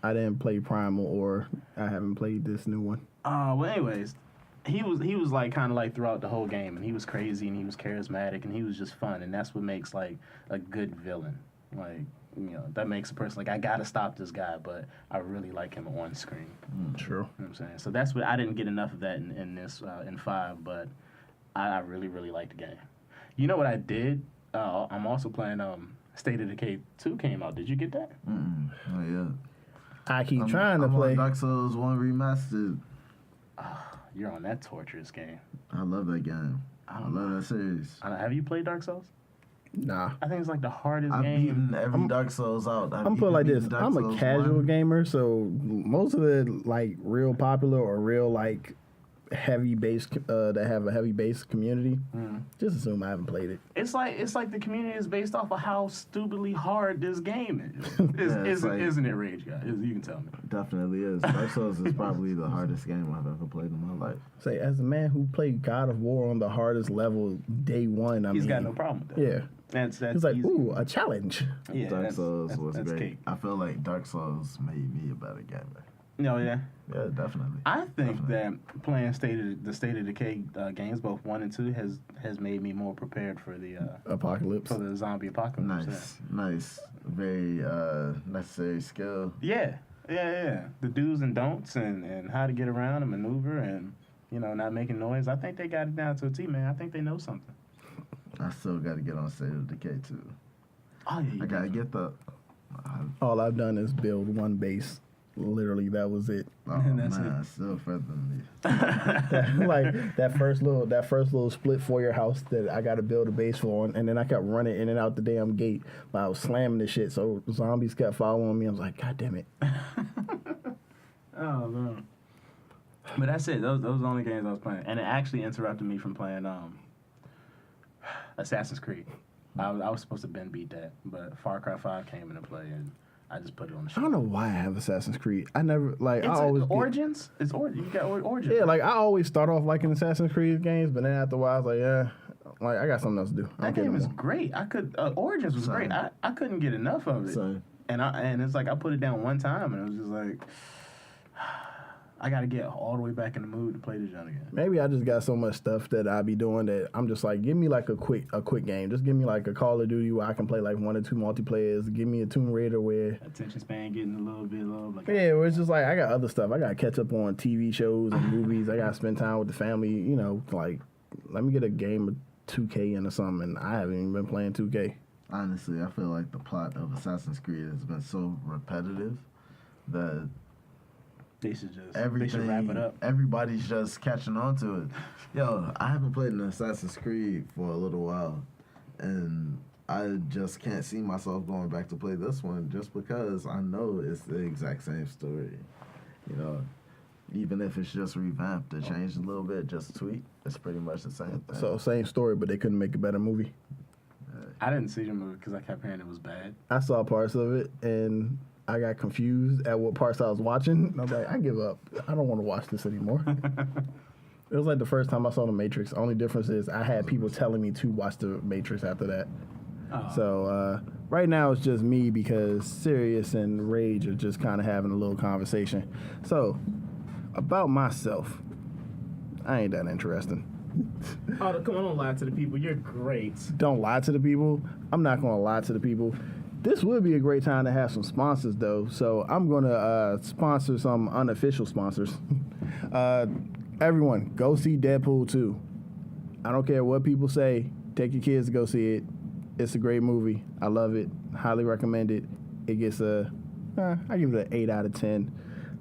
I didn't play Primal, or I haven't played this new one. Well, anyways, he was like kind of like throughout the whole game, and he was crazy, and he was charismatic, and he was just fun, and that's what makes like a good villain. Like, that makes a person like, I gotta stop this guy, but I really like him on screen. True. You know what I'm saying? So that's what I didn't get enough of that in this in 5, but I really, really liked the game. You know what I did? I'm also playing State of Decay 2 came out. Did you get that? Oh yeah. I keep trying to I'm play on Dark Souls 1 Remastered. You're on that torturous game. I love that game. I love that series. Have you played Dark Souls? Nah. I think it's like the hardest I've game. beaten every Dark Souls out. I'm put it like this. I'm a casual 1. gamer, so most of the like real popular or real like heavy base that have a heavy base community, just assume I haven't played it. It's like the community is based off of how stupidly hard this game is. Isn't it, Rage Guy? You can tell me. Definitely is. Dark Souls is probably the hardest game I've ever played in my life. Say, as a man who played God of War on the hardest level day 1, He's got no problem with that. Yeah. That's it's like, easy. ooh, a challenge. Yeah, Dark Souls was that's great. cake. I feel like Dark Souls made me a better gamer. No, yeah. Yeah, definitely. I think that playing the State of Decay games, both 1 and 2, has made me more prepared for the apocalypse. For the zombie apocalypse. Nice. Very necessary skill. Yeah. Yeah. The do's and don'ts and how to get around and maneuver and, not making noise. I think they got it down to a T, man. I think they know something. I still got to get on State of Decay too. Oh, yeah. I got to get the. All I've done is build one base. Literally, that was it. Oh That's man, still further than me. Like that first little split for your house that I got to build a base for, and then I kept running in and out the damn gate. But I was slamming the shit, so zombies kept following me. I was like, God damn it! Oh man. But that's it. Those are the only games I was playing, and it actually interrupted me from playing Assassin's Creed. I was supposed to beat that, but Far Cry 5 came into play, and I just put it on the show. I don't know why I have Assassin's Creed. I never like. I always Origins. It's you got Origins. Yeah, like I always start off liking Assassin's Creed games, but then after a while, I was like, yeah, like I got something else to do. That game is great. Origins was great. I couldn't get enough of it. Same. And it's like I put it down one time, and it was just like. I got to get all the way back in the mood to play this junk again. Maybe I just got so much stuff that I be doing that I'm just like, give me like a quick game. Just give me like a Call of Duty where I can play like 1 or 2 multiplayers. Give me a Tomb Raider where attention span getting a little bit low. Like yeah, where it's just like I got other stuff. I got to catch up on TV shows and movies. I got to spend time with the family. Like let me get a game of 2K into something. And I haven't even been playing 2K. Honestly, I feel like the plot of Assassin's Creed has been so repetitive that. They should wrap it up. Everybody's just catching on to it. Yo, I haven't played an Assassin's Creed for a little while, and I just can't see myself going back to play this one just because I know it's the exact same story. Even if it's just revamped or changed a little bit, just tweak, it's pretty much the same thing. So same story, but they couldn't make a better movie. I didn't see the movie because I kept hearing it was bad. I saw parts of it, and I got confused at what parts I was watching. And I was like, I give up. I don't want to watch this anymore. It was like the first time I saw The Matrix. The only difference is I had people telling me to watch The Matrix after that. Oh. So right now it's just me because Sirius and Rage are just kind of having a little conversation. So about myself, I ain't that interesting. Oh, come on, don't lie to the people. You're great. Don't lie to the people. I'm not going to lie to the people. This would be a great time to have some sponsors, though. So I'm going to sponsor some unofficial sponsors. Everyone, go see Deadpool 2. I don't care what people say. Take your kids to go see it. It's a great movie. I love it. Highly recommend it. It gets I give it an 8 out of 10.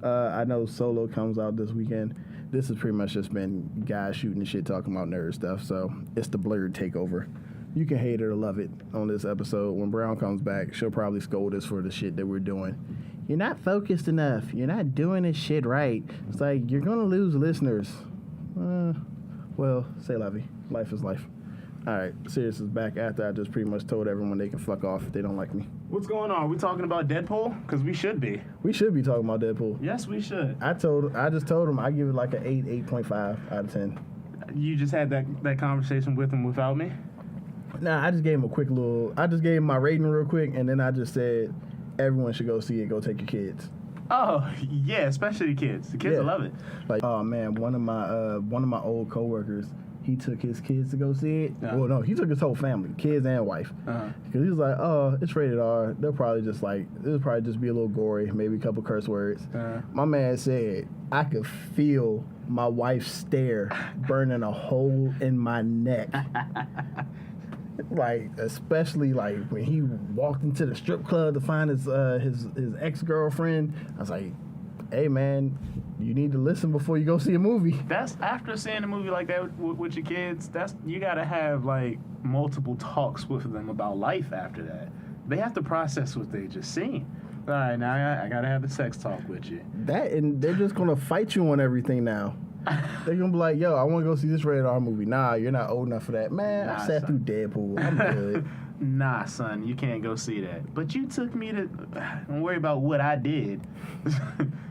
I know Solo comes out this weekend. This has pretty much just been guys shooting the shit, talking about nerd stuff. So it's the Blurred takeover. You can hate it or love it on this episode. When Brown comes back, she'll probably scold us for the shit that we're doing. You're not focused enough. You're not doing this shit right. It's like, you're going to lose listeners. Well, say la vie. Life is life. All right, Sirius is back after I just pretty much told everyone they can fuck off if they don't like me. What's going on? Are we talking about Deadpool? Because we should be. We should be talking about Deadpool. Yes, we should. I just told him I give it like an 8.5 out of 10. You just had that conversation with him without me? Nah, I just gave him I just gave him my rating real quick, and then I just said, everyone should go see it. Go take your kids. Oh, yeah, especially the kids. The kids will love it. Like, oh man, one of my old coworkers, he took his kids to go see it. Well, no, he took his whole family, kids and wife. Because he was like, oh, it's rated R. It'll probably just be a little gory, maybe a couple curse words. My man said, I could feel my wife's stare burning a hole in my neck. Like, especially like when he walked into the strip club to find his ex-girlfriend. I was like, hey man, you need to listen before you go see a movie. That's after seeing a movie like that with your kids. You gotta have like multiple talks with them about life after that. They have to process what they just seen. All right, now I gotta have the sex talk with you. That, and they're just gonna fight you on everything now. They're gonna be like, yo, I want to go see this rated R movie. Nah, you're not old enough for that. Man, I sat through Deadpool. I'm good. Nah, son, you can't go see that. But you took me to... Don't worry about what I did.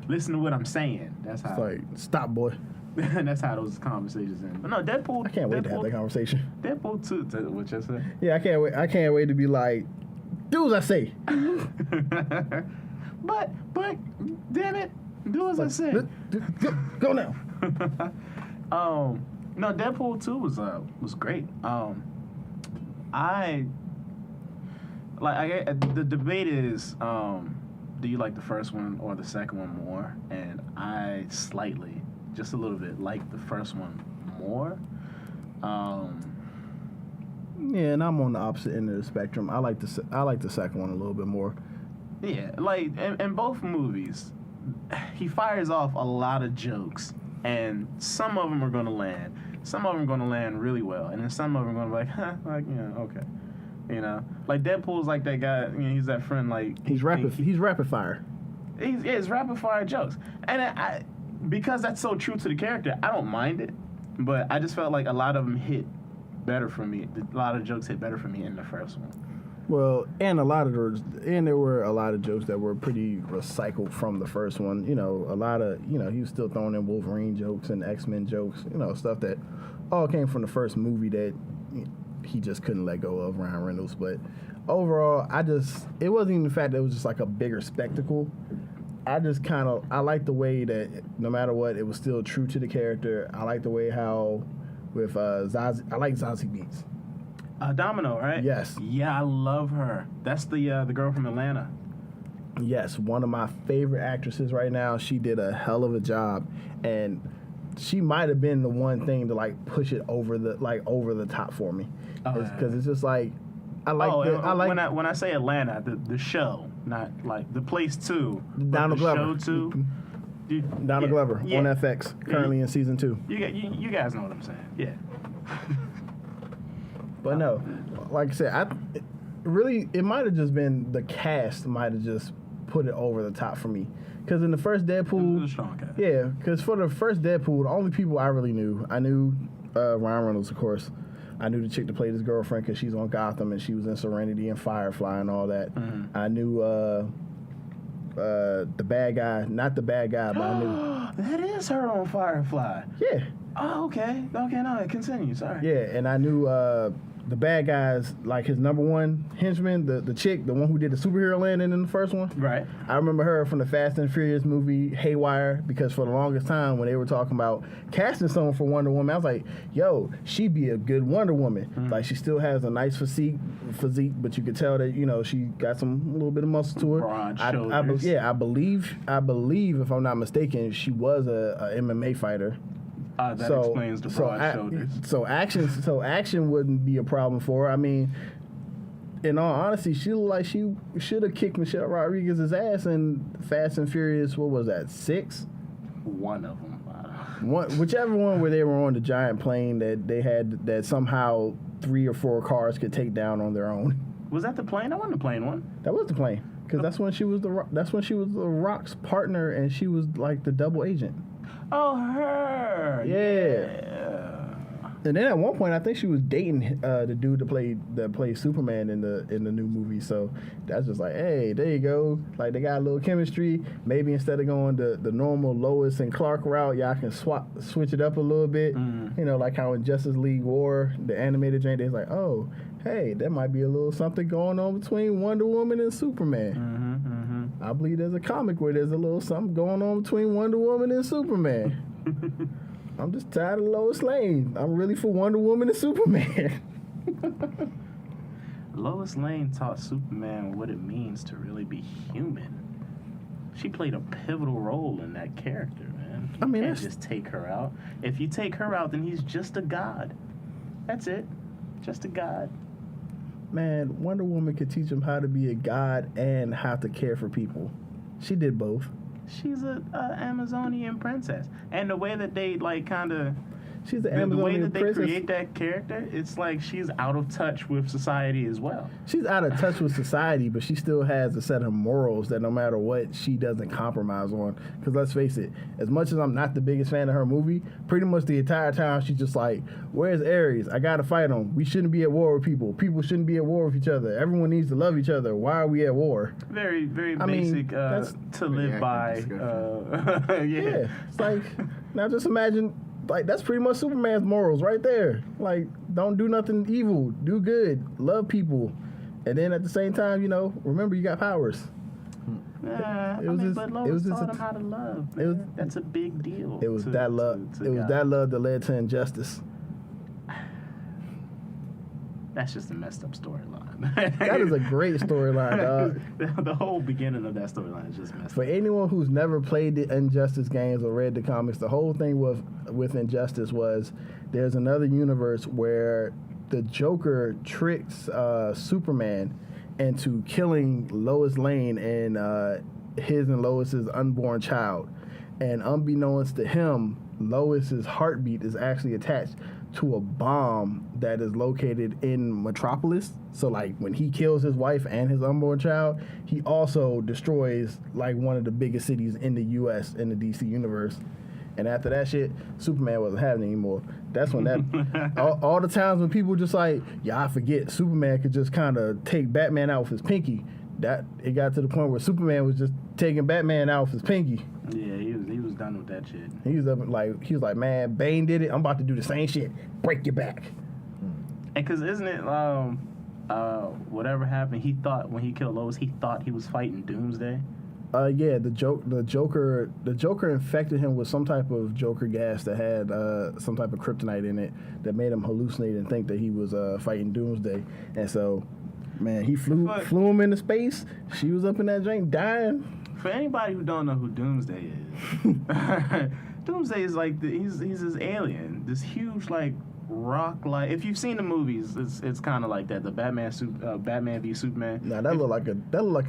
Listen to what I'm saying. That's how... It's like, stop, boy. That's how those conversations end. But no, Deadpool... I can't wait to have that conversation. Deadpool 2... What you say? Yeah, I can't wait. I can't wait to be like, do as I say. but, damn it, do as I say. Go now. No, Deadpool 2 was great. The debate is do you like the first one or the second one more? And I slightly, just a little bit, like the first one more. Yeah, and I'm on the opposite end of the spectrum. I like the second one a little bit more. Yeah, like in both movies, he fires off a lot of jokes, and some of them are gonna land. Some of them are gonna land really well, and then some of them are gonna be like, huh, like okay, you know, like Deadpool's like that guy. You know, he's that friend. Like He's rapid fire. It's rapid fire jokes, and I because that's so true to the character, I don't mind it, but I just felt like a lot of them hit better for me. A lot of jokes hit better for me in the first one. Well, and there were a lot of jokes that were pretty recycled from the first one. You know, a lot of, you know, he was still throwing in Wolverine jokes and X-Men jokes, you know, stuff that all came from the first movie that he just couldn't let go of, Ryan Reynolds. But overall, it wasn't even the fact that it was just like a bigger spectacle. I like the way that no matter what, it was still true to the character. I like the way how with Zazie, I like Zazie Beetz. Domino, right? Yes. Yeah, I love her. That's the girl from Atlanta. Yes, one of my favorite actresses right now. She did a hell of a job, and she might have been the one thing to like push it over the top for me, because it's just like when I say Atlanta, the show, not like the place too. Donald Glover. Show too. Donald Glover on FX, currently in season 2. You guys know what I'm saying, yeah. But no, like I said, it might have just been the cast might have just put it over the top for me. Because in the first Deadpool, it was a strong cast. Yeah, because for the first Deadpool, the only people I really knew, I knew Ryan Reynolds, of course. I knew the chick that played his girlfriend because she's on Gotham and she was in Serenity and Firefly and all that. Mm-hmm. I knew the bad guy, not the bad guy, but I knew. That is her on Firefly. Yeah. Oh, okay. Okay, no, continue. Sorry. Yeah, and I knew the bad guys, like his number one henchman, the chick, the one who did the superhero landing in the first one. Right. I remember her from the Fast and Furious movie Haywire, because for the longest time when they were talking about casting someone for Wonder Woman, I was like, yo, she'd be a good Wonder Woman. Mm-hmm. Like, she still has a nice physique, but you could tell that, you know, she got a little bit of muscle to her. Broad shoulders. I believe, if I'm not mistaken, she was a MMA fighter. That explains the broad shoulders. So action wouldn't be a problem for her. I mean, in all honesty, she looked like she should have kicked Michelle Rodriguez's ass in Fast and Furious. What was that? 6? One of them. Whichever one where they were on the giant plane that they had that somehow 3 or 4 cars could take down on their own. Was that the plane? That wasn't the plane one. That was the plane, because that's when she was the Rock's partner, and she was like the double agent. Oh, her. Yeah. And then at one point, I think she was dating the dude that played Superman in the new movie. So that's just like, hey, there you go. Like, they got a little chemistry. Maybe instead of going the normal Lois and Clark route, y'all can switch it up a little bit. Mm. You know, like how in Justice League War, the animated joint, they're like, oh, hey, there might be a little something going on between Wonder Woman and Superman. Mm-hmm, mm-hmm. I believe there's a comic where there's a little something going on between Wonder Woman and Superman. I'm just tired of Lois Lane. I'm really for Wonder Woman and Superman. Lois Lane taught Superman what it means to really be human. She played a pivotal role in that character, man. You can't just take her out. If you take her out, then he's just a god. That's it. Just a god. Man, Wonder Woman could teach him how to be a god and how to care for people. She did both. She's an Amazonian princess, and the way that they she's the Amazonian the way that they princess. create that character, it's like she's out of touch with society as well. She's out of touch with society, but she still has a set of morals that no matter what, she doesn't compromise on. Because let's face it, as much as I'm not the biggest fan of her movie, pretty much the entire time she's just like, where's Ares? I gotta fight him. We shouldn't be at war with people. People shouldn't be at war with each other. Everyone needs to love each other. Why are we at war? Very, very basic to live by. Yeah. It's like, now just imagine, like, that's pretty much Superman's morals right there. Like, don't do nothing evil. Do good. Love people. And then at the same time, you know, remember you got powers. But Lois taught him how to love. That's a big deal. It was that love. It was that love that led to injustice. That's just a messed up storyline. That is a great storyline, dog. The whole beginning of that storyline is just messed For up. anyone who's never played the Injustice games or read the comics, the whole thing with Injustice was there's another universe where the Joker tricks Superman into killing Lois Lane and his and Lois's unborn child. And unbeknownst to him, Lois's heartbeat is actually attached to a bomb that is located in Metropolis. So like when he kills his wife and his unborn child, he also destroys like one of the biggest cities in the US in the DC universe. And after that shit, Superman wasn't having it anymore. That's when that all the times when people just like, yeah, I forget Superman could just kind of take Batman out with his pinky. That it got to the point where Superman was just taking Batman out with his pinky. Yeah, he was done with that shit. He was like, man, Bane did it. I'm about to do the same shit. Break your back. And cause isn't it whatever happened? He thought when he killed Lois, he thought he was fighting Doomsday. Yeah, the Joker infected him with some type of Joker gas that had some type of kryptonite in it that made him hallucinate and think that he was fighting Doomsday. And so, man, he flew him into space. She was up in that joint dying. For anybody who don't know who Doomsday is, Doomsday is like he's this alien, this huge like rock like. If you've seen the movies, it's kind of like that. The Batman v Superman. Nah, that looked like a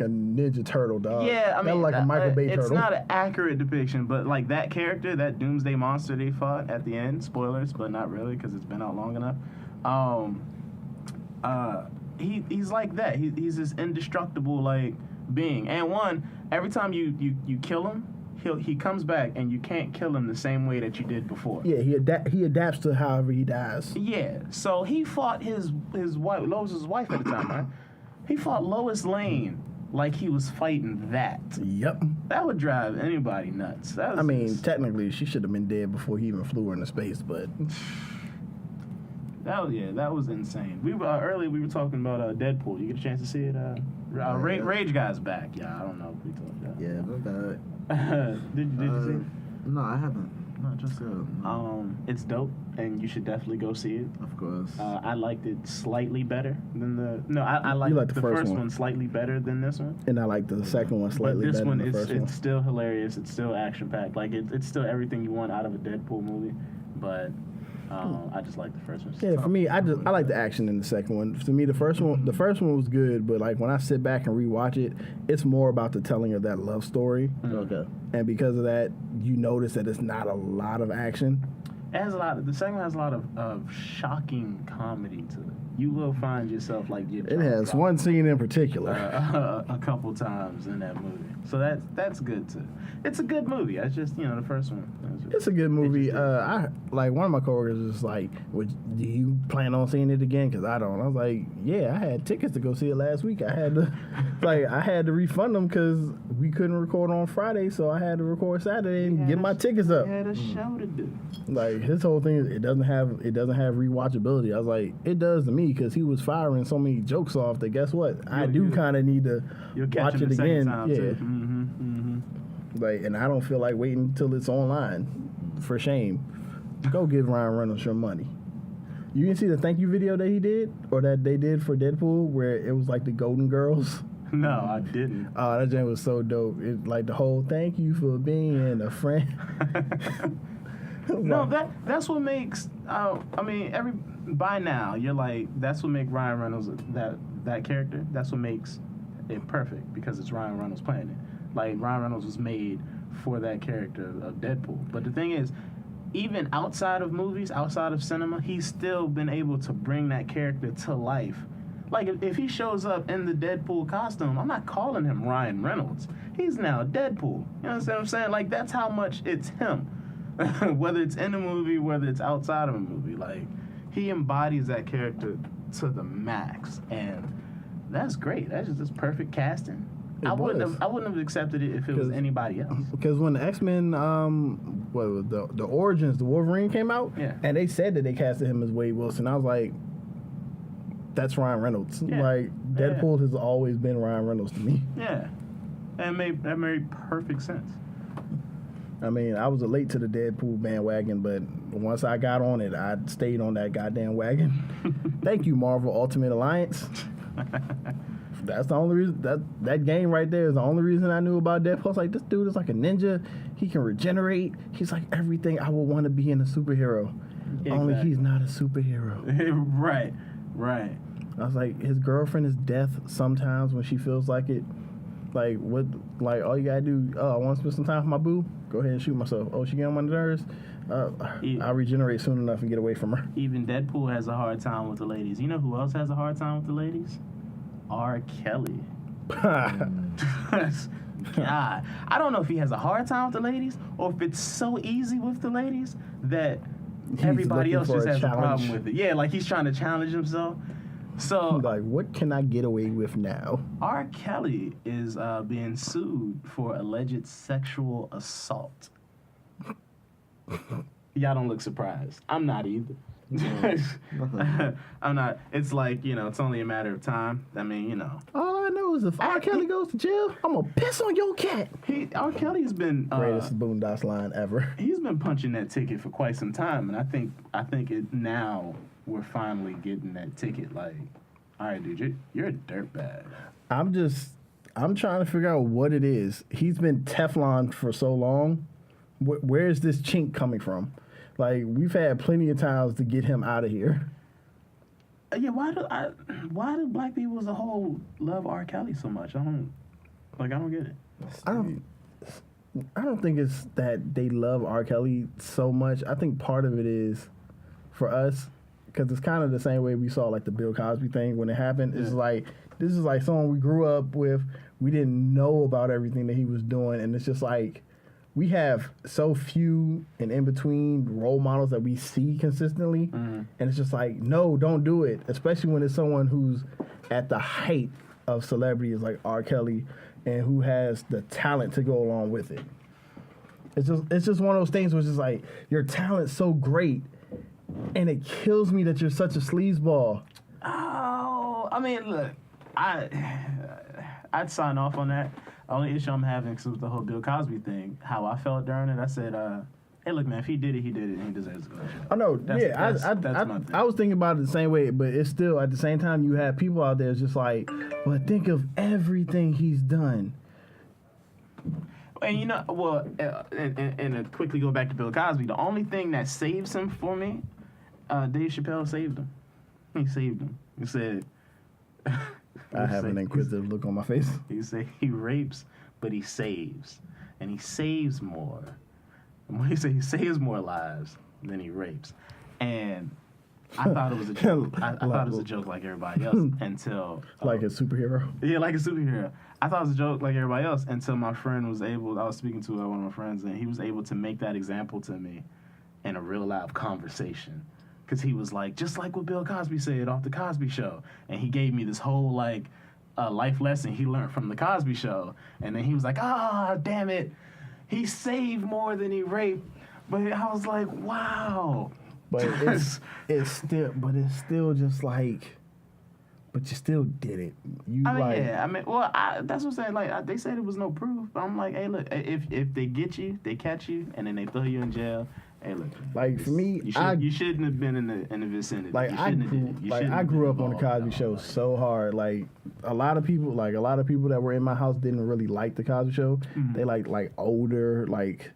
Ninja Turtle, dog. Yeah, I mean, that looked like a Michael Bay turtle. It's not an accurate depiction, but like that character, that Doomsday monster they fought at the end. Spoilers, but not really because it's been out long enough. He's like that. He's this indestructible like being. And every time you kill him, he comes back, and you can't kill him the same way that you did before. Yeah, he adapts to however he dies. Yeah, so he fought his wife, Lois's wife at the time, right? He fought Lois Lane like he was fighting that. Yep. That would drive anybody nuts. Technically, she should have been dead before he even flew her into space, but that was insane. We were earlier. We were talking about Deadpool. You get a chance to see it? Rage Guy's back. Yeah, I don't know if we talked about. Yeah, but back. Did you see it? No, I haven't. Not just yet. It's dope, and you should definitely go see it. Of course. I liked it slightly better than I liked the first one slightly better than this one. And I like the second one slightly but this better one, than the first one. It's still hilarious. It's still action packed. Like it's still everything you want out of a Deadpool movie. But I just like the first one. Yeah, for me, I like the action in the second one. To me, the first one was good, but like when I sit back and rewatch it, it's more about the telling of that love story. Okay. And because of that, you notice that it's not a lot of action. It has the second one has a lot of shocking comedy to it. You will find yourself like it has one scene in particular a couple times in that movie, so that's good too. It's a good movie. It's just the first one. It's a good movie. I like one of my coworkers was like, do you plan on seeing it again? Because I don't. I was like, yeah, I had tickets to go see it last week. I had to refund them because we couldn't record on Friday, so I had to record Saturday and get my tickets up. You had a show to do. Like his whole thing is it doesn't have rewatchability. I was like, it does to me because he was firing so many jokes off that guess what? I do kind of need to watch it again. Yeah. Like, and I don't feel like waiting until it's online. For shame. Go give Ryan Reynolds your money. You didn't see the thank you video that he did or that they did for Deadpool where it was like the Golden Girls? No, I didn't. Oh, that joint was so dope. It like the whole thank you for being a friend. No, that's what makes. By now you're like that's what makes Ryan Reynolds that character. That's what makes it perfect because it's Ryan Reynolds playing it. Like Ryan Reynolds was made for that character of Deadpool. But the thing is, even outside of movies, outside of cinema, he's still been able to bring that character to life. Like if he shows up in the Deadpool costume, I'm not calling him Ryan Reynolds. He's now Deadpool. You know what I'm saying? Like that's how much it's him. Whether it's in a movie, whether it's outside of a movie, like he embodies that character to the max, and that's great. That's just perfect casting. I wouldn't have accepted it if it was anybody else. Because when the X-Men, the Origins, the Wolverine came out, and they said that they casted him as Wade Wilson, I was like, that's Ryan Reynolds. Yeah. Like Deadpool has always been Ryan Reynolds to me. Yeah, that made perfect sense. I mean, I was late to the Deadpool bandwagon, but once I got on it, I stayed on that goddamn wagon. Thank you, Marvel Ultimate Alliance. That's the only reason that game right there is the only reason I knew about Deadpool. I was like, this dude is like a ninja. He can regenerate. He's like everything I would want to be in a superhero. Exactly. Only he's not a superhero. Right. I was like, his girlfriend is death sometimes when she feels like it. Like, what? Like, all you gotta do, I want to spend some time with my boo? Go ahead and shoot myself. Oh, she get on my nerves? I'll regenerate soon enough and get away from her. Even Deadpool has a hard time with the ladies. You know who else has a hard time with the ladies? R. Kelly. God. I don't know if he has a hard time with the ladies or if it's so easy with the ladies that everybody else just has a problem with it. Yeah, like he's trying to challenge himself. So, like, what can I get away with now? R. Kelly is being sued for alleged sexual assault. Y'all don't look surprised. I'm not either. I'm not. It's like, it's only a matter of time. I mean, All I know is if R. Kelly goes to jail, I'm going to piss on your cat. R. Kelly's been... greatest Boondocks line ever. He's been punching that ticket for quite some time, and I think it now we're finally getting that ticket. Like, all right, dude, you're a dirtbag. I'm trying to figure out what it is. He's been Teflon for so long. Where's this chink coming from? Like, we've had plenty of times to get him out of here. Yeah, why do black people as a whole love R. Kelly so much? I don't get it. I don't think it's that they love R. Kelly so much. I think part of it is for us, because it's kind of the same way we saw like the Bill Cosby thing when it happened. Yeah. It's like, this is like someone we grew up with. We didn't know about everything that he was doing, and it's just like, we have so few and in between role models that we see consistently, and it's just like, no, don't do it. Especially when it's someone who's at the height of celebrity, is like R. Kelly, and who has the talent to go along with it. It's just one of those things where it's just like, your talent's so great, and it kills me that you're such a sleazeball. Oh, I mean, look, I'd sign off on that. The only issue I'm having is with the whole Bill Cosby thing. How I felt during it, I said, hey, look, man, if he did it, and he deserves to go to jail. I know, That's my thing. I was thinking about it the same way, but it's still, at the same time, you have people out there just like, but think of everything he's done. And and to quickly go back to Bill Cosby, the only thing that saves him for me, Dave Chappelle saved him. He saved him. He said... I have an inquisitive look on my face. He said he rapes, but he saves. And he saves more. And he said he saves more lives than he rapes. And I thought it was a joke. I thought it was a joke like everybody else until... like a superhero? Yeah, like a superhero. I thought it was a joke like everybody else until my friend was able... I was speaking to one of my friends, and he was able to make that example to me in a real live conversation. Because he was like, just like what Bill Cosby said off the Cosby Show. And he gave me this whole, like, life lesson he learned from the Cosby Show. And then he was like, damn it. He saved more than he raped. But I was like, wow. But it's still just like, but you still did it. That's what I'm saying. Like, they said it was no proof. But I'm like, hey, look, if they get you, they catch you, and then they throw you in jail. Hey, look. Like, for me, you shouldn't have been in the vicinity. Like, I grew up on the Cosby Show so hard. Like, a lot of people that were in my house didn't really like the Cosby Show. Mm-hmm. They like older, like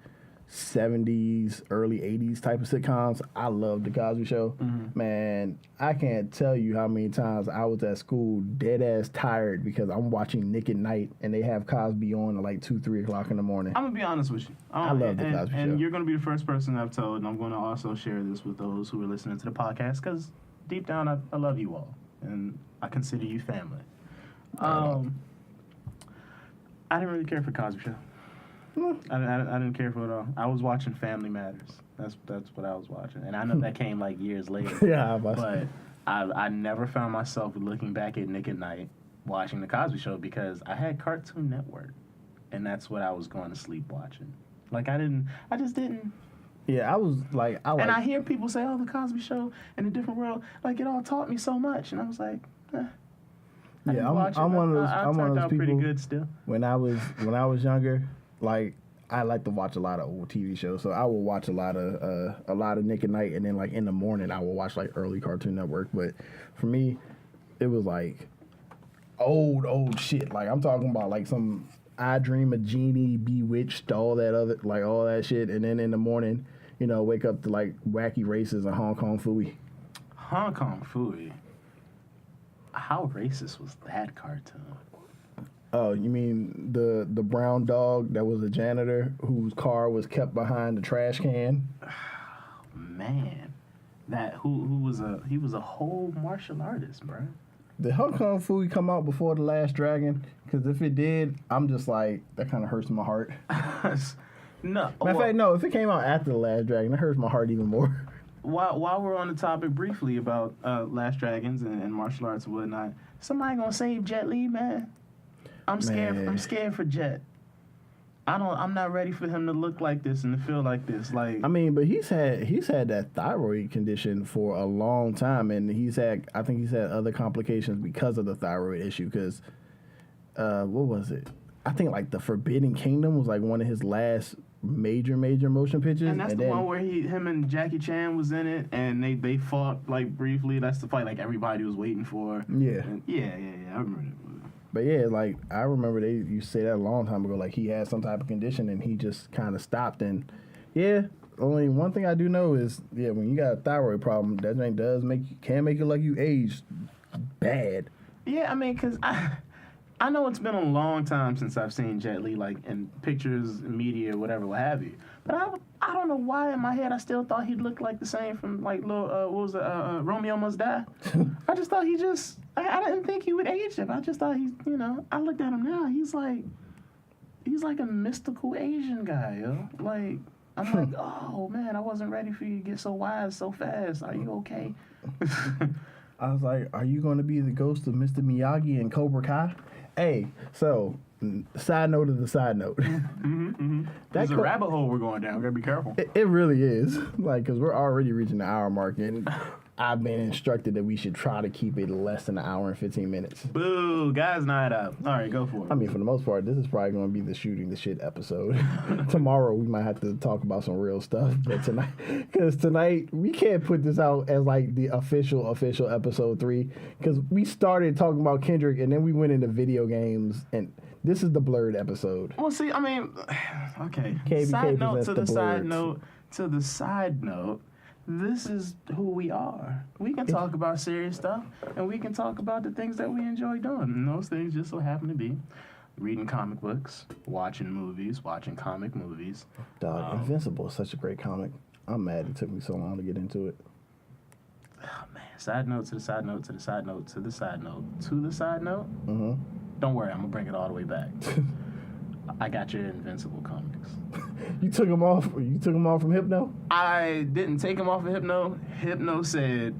70s, early 80s type of sitcoms. I loved the Cosby Show. Mm-hmm. Man, I can't tell you how many times I was at school dead ass tired because I'm watching Nick at Night and they have Cosby on at like 2-3 o'clock in the morning. I'm gonna be honest with you. I love the Cosby Show. And you're gonna be the first person I've told, and I'm gonna also share this with those who are listening to the podcast because deep down I love you all and I consider you family. I didn't really care for Cosby Show. I didn't care for it at all. I was watching Family Matters. That's what I was watching, and I know that came like years later. Yeah, but I never found myself looking back at Nick at Night watching the Cosby Show because I had Cartoon Network, and that's what I was going to sleep watching. Like I just didn't. Yeah, I was like, and I hear people say, "Oh, the Cosby Show in a different world." Like it all taught me so much, and I was like, Yeah, I'm one of those people. Pretty good still. When I was younger. Like, I like to watch a lot of old TV shows, so I will watch a lot of Nick at Night, and then like in the morning I will watch like early Cartoon Network. But for me, it was like old shit. Like I'm talking about like some I Dream of Jeannie, Bewitched, all that shit, and then in the morning, wake up to like Wacky Races and Hong Kong Phooey. Hong Kong Phooey. How racist was that cartoon? Oh, you mean the brown dog that was a janitor whose car was kept behind the trash can? Man, he was a whole martial artist, bro. Did Hong Kong Phooey come out before The Last Dragon? Because if it did, I'm just like, that kind of hurts my heart. No. Matter of fact, no, if it came out after The Last Dragon, that hurts my heart even more. While we're on the topic briefly about Last Dragons and martial arts and whatnot, somebody gonna save Jet Li, man. I'm scared. Man. I'm scared for Jet. I'm not ready for him to look like this and to feel like this. Like, I mean, but he's had that thyroid condition for a long time, and I think he's had other complications because of the thyroid issue. Because what was it? I think like the Forbidden Kingdom was like one of his last major motion pictures. And that's the one where him and Jackie Chan was in it, and they fought like briefly. That's the fight like everybody was waiting for. Yeah. And yeah. I remember that. But yeah, like I remember you say that a long time ago. Like he had some type of condition, and he just kind of stopped. And yeah, only one thing I do know is when you got a thyroid problem, that thing can make it like you aged bad. Yeah, I mean, cause I know it's been a long time since I've seen Jet Li like in pictures, media, whatever, what have you. But I don't know why in my head I still thought he looked like the same from like Romeo Must Die. I just thought I didn't think he would age him. I just thought I looked at him now. He's like a mystical Asian guy, yo. Like I'm like, oh man, I wasn't ready for you to get so wise so fast. Are you okay? I was like, are you going to be the ghost of Mr. Miyagi in Cobra Kai? Hey, so side note of the side note. There's a rabbit hole we're going down. We gotta be careful. It really is. Like, because we're already reaching the hour mark, and I've been instructed that we should try to keep it less than an hour and 15 minutes. Boo, guys night out. All right, go for it. I mean, for the most part, this is probably going to be the shooting the shit episode. Tomorrow, we might have to talk about some real stuff. But tonight, we can't put this out as like the official episode 3. Because we started talking about Kendrick, and then we went into video games, and this is the blurred episode. Well, see, I mean, okay. KBK Side note presents to the the side blurs. note to the side note. This is who we are. We can talk about serious stuff, and we can talk about the things that we enjoy doing. And those things just so happen to be reading comic books, watching movies, watching comic movies. Dog, Invincible is such a great comic. I'm mad it took me so long to get into it. Oh, man. Side note to the side note to the side note to the side note to the side note. Mm-hmm. Don't worry, I'm going to bring it all the way back. I got your Invincible comics. You took them off? You took them off from Hypno? I didn't take them off of Hypno. Hypno said,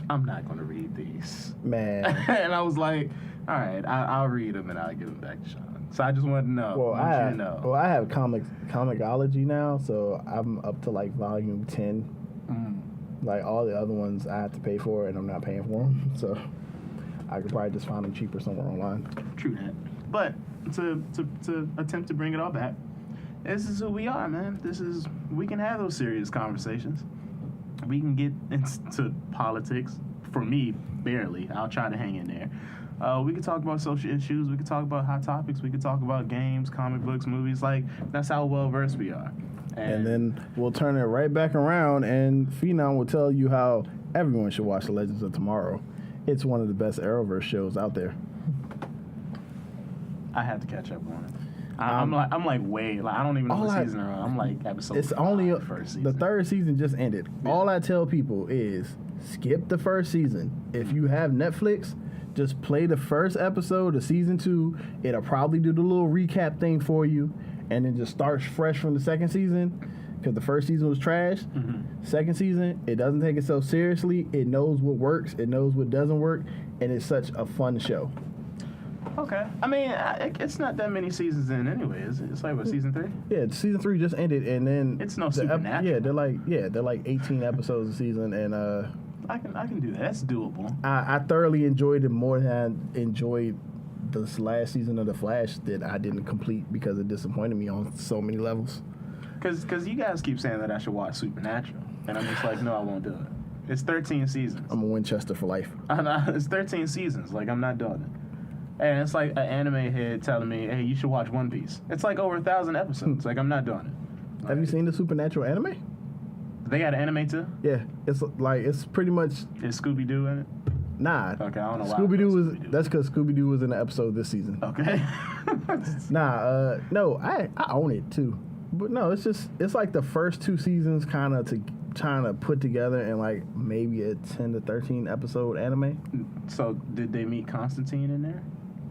I'm not going to read these. Man. And I was like, all right, I'll read them and I'll give them back to Sean. So I just wanted to know. Well, I have Comixology now, so I'm up to like volume 10. Like all the other ones I have to pay for, and I'm not paying for them. So I could probably just find them cheaper somewhere online. True that. But to attempt to bring it all back, this is who we are, man. We can have those serious conversations. We can get into politics. For me, barely. I'll try to hang in there. We can talk about social issues. We can talk about hot topics. We can talk about games, comic books, movies. Like, that's how well-versed we are. And then we'll turn it right back around, and Phenom will tell you how everyone should watch The Legends of Tomorrow. It's one of the best Arrowverse shows out there. I have to catch up on it. I don't even know what season they're on. I'm like episode. It's only first season. The third season just ended. Yeah. All I tell people is skip the first season. If you have Netflix, just play the first episode of season 2. It'll probably do the little recap thing for you, and then just start fresh from the second season. Because the first season was trash. Second season, it doesn't take itself seriously. It knows what works. It knows what doesn't work, and it's such a fun show. Okay. I mean, it's not that many seasons in anyway, is it? It's like, what, season 3? Yeah, season 3 just ended, and then... It's no Supernatural. They're like 18 episodes a season, and... I can do that. That's doable. I thoroughly enjoyed it more than I enjoyed this last season of The Flash that I didn't complete because it disappointed me on so many levels. Because you guys keep saying that I should watch Supernatural, and I'm just like, no, I won't do it. It's 13 seasons. I'm a Winchester for life. It's 13 seasons. Like, I'm not doing it. And it's like an anime head telling me, hey, you should watch One Piece. It's like over 1,000 episodes. Like, I'm not doing it. Like, Have you seen the Supernatural anime? They got an anime too? Yeah, it's pretty much. Is Scooby-Doo in it? Nah. Okay, I don't know why. That's because Scooby-Doo was in the episode this season. Okay. No, I own it too. But no, it's like the first 2 seasons kind of trying to put together in like maybe a 10 to 13 episode anime. So did they meet Constantine in there?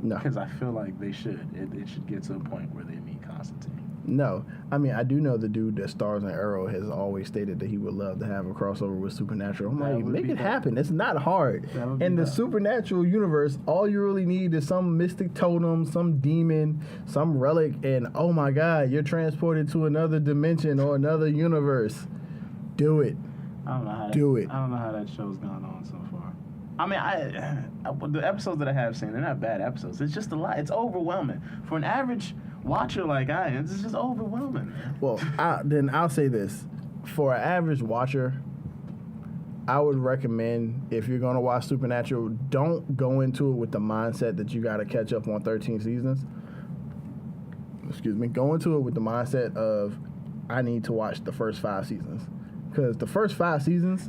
No. Because I feel like they should. It should get to a point where they meet Constantine. No. I mean, I do know the dude that stars in Arrow has always stated that he would love to have a crossover with Supernatural. I'm like, make it happen. It's not hard. In the Supernatural universe, all you really need is some mystic totem, some demon, some relic, and oh my God, you're transported to another dimension or another universe. Do it. I don't know how. Do it. I don't know how that show's gone on so far. I mean, the episodes that I have seen, they're not bad episodes. It's just a lot. It's overwhelming for an average watcher like I am. It's just overwhelming. Well, then I'll say this: for an average watcher, I would recommend if you're gonna watch Supernatural, don't go into it with the mindset that you got to catch up on 13 seasons. Excuse me. Go into it with the mindset of I need to watch the first 5 seasons. Because the first 5 seasons,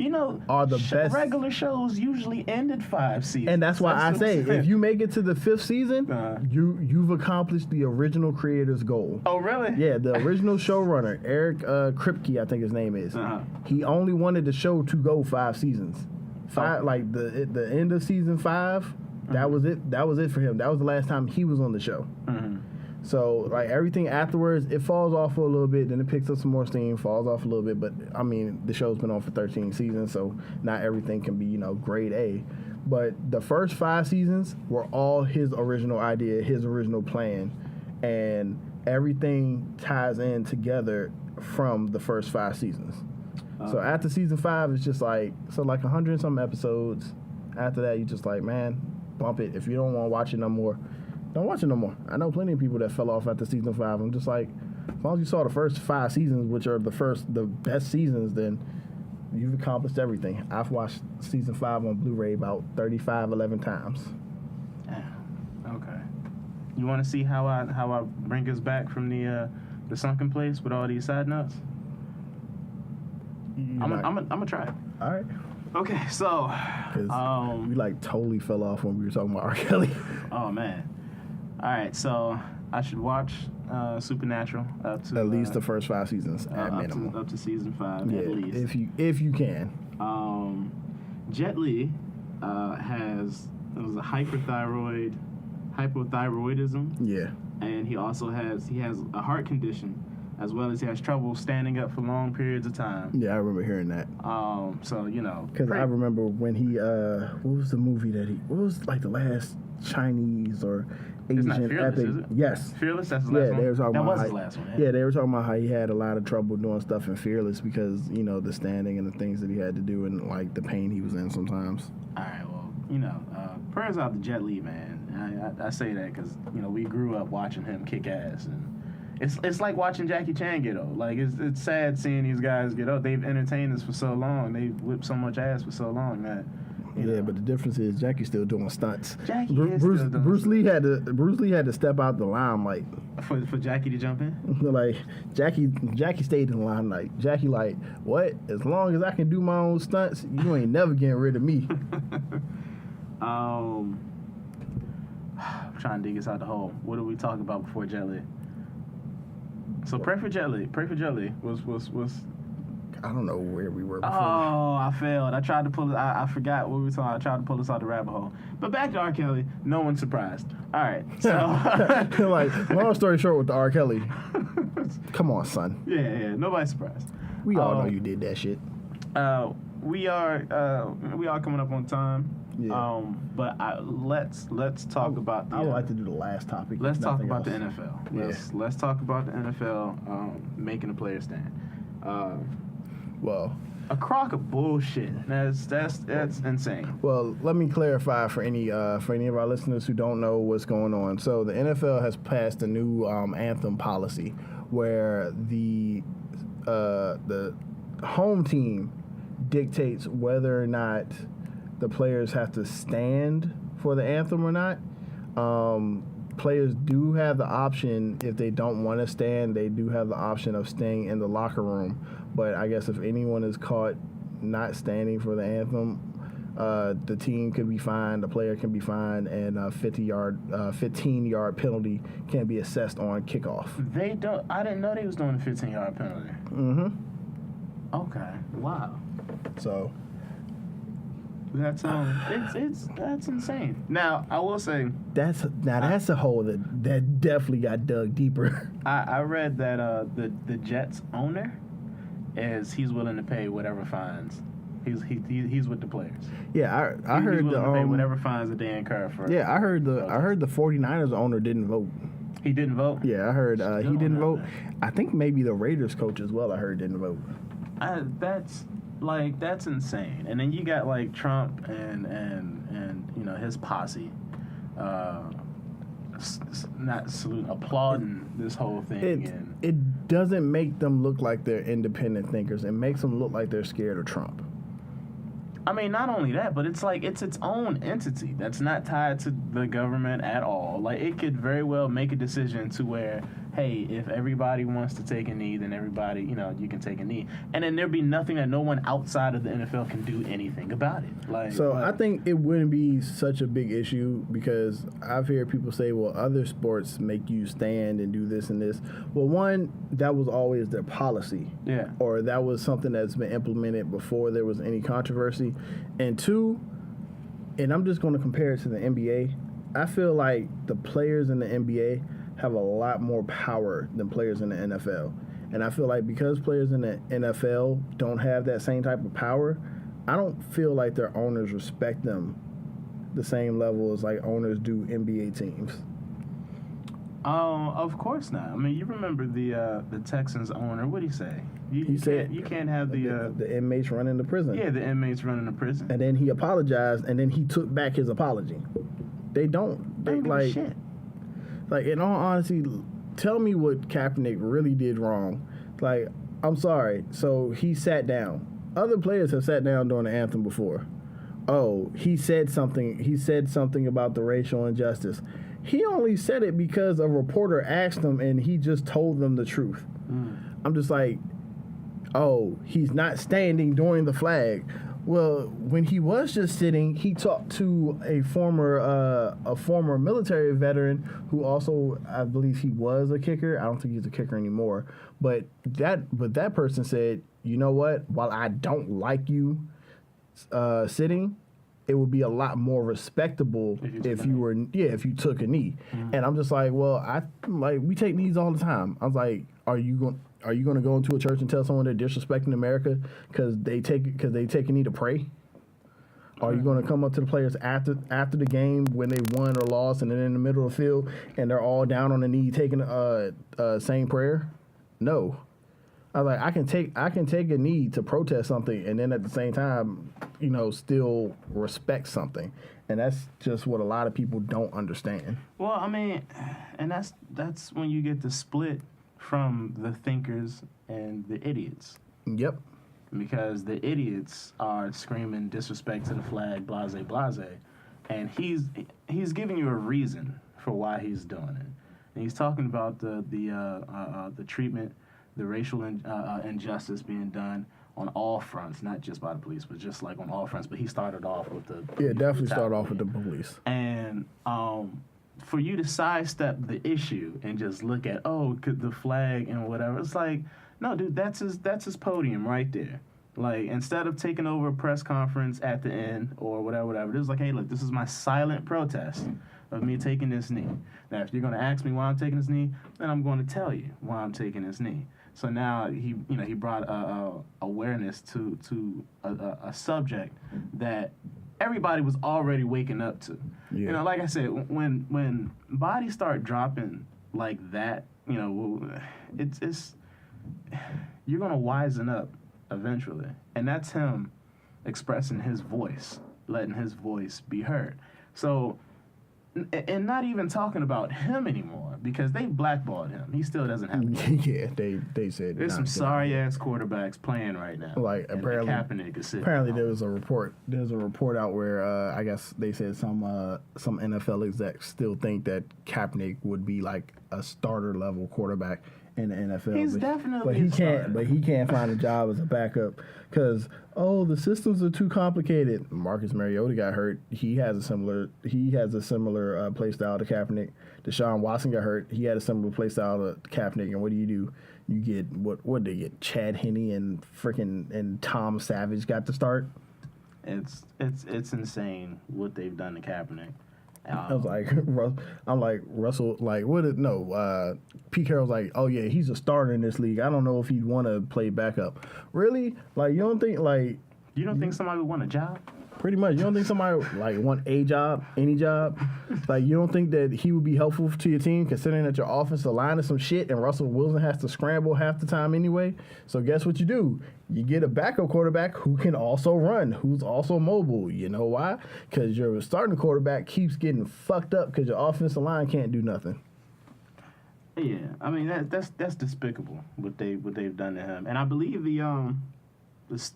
are the best. Regular shows usually ended 5 seasons, and that's why I say if you make it to the 5th season, you've accomplished the original creator's goal. Oh, really? Yeah, the original showrunner, Eric Kripke, I think his name is. He only wanted the show to go 5 seasons. Like the end of season 5, that was it. That was it for him. That was the last time he was on the show. So, like, everything afterwards, it falls off for a little bit, then it picks up some more steam, falls off a little bit, but, I mean, the show's been on for 13 seasons, so not everything can be, grade A. But the first 5 seasons were all his original idea, his original plan, and everything ties in together from the first 5 seasons. So after season 5, it's just like 100 and some episodes. After that, you just like, man, bump it. If you don't want to watch it no more, don't watch it no more. I know plenty of people that fell off after season 5. I'm just like, as long as you saw the first 5 seasons, which are the best seasons, then you've accomplished everything. I've watched season 5 on Blu-ray about 11 times. Okay. You want to see how I bring us back from the sunken place with all these side notes? I'm gonna try it. All right. Okay, so we like totally fell off when we were talking about R. Kelly. Oh man. All right, so I should watch Supernatural up to at least the first 5 seasons at minimum. Up to season 5 at least. If you can. Jet Li has a hypothyroidism. Yeah. And he has a heart condition, as well as he has trouble standing up for long periods of time. Yeah, I remember hearing that. So because I remember when he what was the movie what was like the last Chinese or Asian Fearless, epic? Is it? Yes, Fearless. That's the last one. They were talking that about was the last one. Yeah, they were talking about how he had a lot of trouble doing stuff in Fearless because the standing and the things that he had to do and like the pain he was in sometimes. All right, well, prayers out to Jet Li, man. I say that because we grew up watching him kick ass, and it's like watching Jackie Chan get old. Like it's sad seeing these guys get old. They've entertained us for so long. They've whipped so much ass for so long that. But the difference is Jackie's still doing stunts. Bruce Lee had to step out the limelight for Jackie to jump in. Like Jackie stayed in the limelight. Jackie like, what? As long as I can do my own stunts, you ain't never getting rid of me. I'm trying to dig us out the hole. What did we talk about before Jet Li? So pray for Jet Li. Was I don't know where we were before. Oh, I failed. I tried to pull it. I forgot what we were talking about. I tried to pull us out the rabbit hole. But back to R. Kelly. No one's surprised. All right. So, like, long story short with the R. Kelly. Come on, son. Yeah. Nobody's surprised. We all know you did that shit. We are coming up on time. Yeah. But let's talk about. I would like to do the last topic. Let's talk about else. the NFL. Let's talk about the NFL making a player stand. Well, A crock of bullshit. That's insane. Well, let me clarify for any of our listeners who don't know what's going on. So the NFL has passed a new anthem policy where the home team dictates whether or not the players have to stand for the anthem or not. Players do have the option, if they don't want to stand, they do have the option of staying in the locker room. But I guess if anyone is caught not standing for the anthem, the team could be fined, the player can be fined, and a 15-yard penalty can be assessed on kickoff. I didn't know they was doing a 15-yard penalty. Mm-hmm. Okay. Wow. So that's that's insane. Now I will say that's a hole that definitely got dug deeper. I read that the Jets owner he's willing to pay whatever fines. He's with the players. Yeah, I heard he's willing to pay whatever fines that they incur for. Yeah, I heard the 49ers owner didn't vote. He didn't vote? Yeah, I heard he didn't vote. I think maybe the Raiders coach as well, I heard, didn't vote. That's insane. And then you got like Trump and his posse applauding this whole thing. It doesn't make them look like they're independent thinkers. It makes them look like they're scared of Trump. I mean, not only that, but it's like it's its own entity that's not tied to the government at all. Like, it could very well make a decision to where, hey, if everybody wants to take a knee, then everybody, you can take a knee. And then there'd be nothing that no one outside of the NFL can do anything about it. I think it wouldn't be such a big issue because I've heard people say, well, other sports make you stand and do this and this. Well, one, that was always their policy. Yeah. Or that was something that's been implemented before there was any controversy. And two, and I'm just going to compare it to the NBA, I feel like the players in the NBA have a lot more power than players in the NFL. And I feel like because players in the NFL don't have that same type of power, I don't feel like their owners respect them the same level as like owners do NBA teams. Of course not. I mean, you remember the Texans owner, what did he say? He said you can't have the inmates running the prison. Yeah, the inmates running the prison. And then he apologized, and then he took back his apology. They don't. They give like a shit. Like, in all honesty, tell me what Kaepernick really did wrong. Like, I'm sorry. So he sat down. Other players have sat down during the anthem before. Oh, he said something. He said something about the racial injustice. He only said it because a reporter asked him, and he just told them the truth. I'm just like, oh, he's not standing during the flag. Well, when he was just sitting, he talked to a former military veteran who also, I believe he was a kicker. I don't think he's a kicker anymore. But that person said, you know what? While I don't like you sitting, it would be a lot more respectable if you took a knee. Mm-hmm. And I'm just like, well, we take knees all the time. I was like, are you going to go into a church and tell someone they're disrespecting America because they take a knee to pray? Are you going to come up to the players after the game when they won or lost and they're in the middle of the field and they're all down on the knee taking saying prayer? No. I was like, I can take a knee to protest something and then at the same time, still respect something. And that's just what a lot of people don't understand. Well, I mean, and that's when you get the split from the thinkers and the idiots. Yep. Because the idiots are screaming disrespect to the flag, blase, blase. And he's giving you a reason for why he's doing it. And he's talking about the treatment, the racial injustice being done on all fronts, not just by the police, but just like on all fronts. But he started off with the definitely started off with the police. And for you to sidestep the issue and just look at the flag and whatever, it's like, no, dude, that's his podium right there. Like, instead of taking over a press conference at the end or whatever, this is like, hey, look, this is my silent protest of me taking this knee. Now, if you're going to ask me why I'm taking this knee, then I'm going to tell you why I'm taking this knee. So now he brought awareness to a subject that everybody was already waking up to. Yeah. Like I said, when bodies start dropping like that, it's you're gonna wisen up eventually. And that's him expressing his voice, letting his voice be heard. So, and not even talking about him anymore because they blackballed him. He still doesn't have it. Yeah, they said There's some sorry ass quarterbacks playing right now. Like and apparently, Kaepernick is sitting apparently home. there was a report. There's a report out where I guess they said some NFL execs still think that Kaepernick would be like a starter level quarterback in the NFL. He's definitely a starter. But he can't find a job as a backup because the systems are too complicated. Marcus Mariota got hurt. He has a similar play style to Kaepernick. Deshaun Watson got hurt. He had a similar play style to Kaepernick. And what do? You get what they get? Chad Henne and Tom Savage got to start. It's insane what they've done to Kaepernick. I was like, Russell, like, what? No, Pete Carroll's like, oh yeah, he's a starter in this league. I don't know if he'd want to play backup. Really? Like, you don't think somebody would want a job? Pretty much, you don't think somebody like want a job, any job? Like, you don't think that he would be helpful to your team, considering that your offensive line is some shit and Russell Wilson has to scramble half the time anyway? So guess what you do? You get a backup quarterback who can also run, who's also mobile. You know why? Because your starting quarterback keeps getting fucked up because your offensive line can't do nothing. Yeah, I mean that's despicable what they've done to him, and I believe the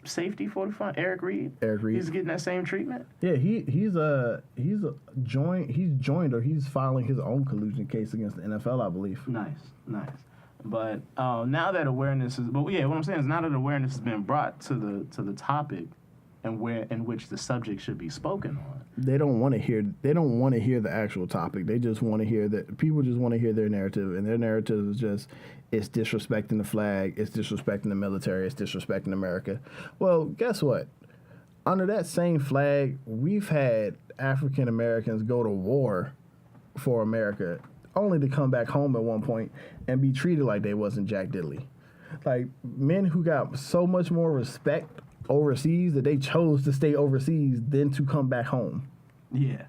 safety for the front, Eric Reed. He's getting that same treatment. Yeah, he's joined or he's filing his own collusion case against the NFL, I believe. Nice. But now that awareness is, what I'm saying is now that awareness has been brought to the topic, and in which the subject should be spoken on. They don't want to hear the actual topic. They just want to hear that people just want to hear their narrative, and their narrative is just it's disrespecting the flag, it's disrespecting the military, it's disrespecting America. Well, guess what? Under that same flag, we've had African Americans go to war for America, only to come back home at one point and be treated like they wasn't Jack Diddley. Like men who got so much more respect overseas that they chose to stay overseas than to come back home. Yeah.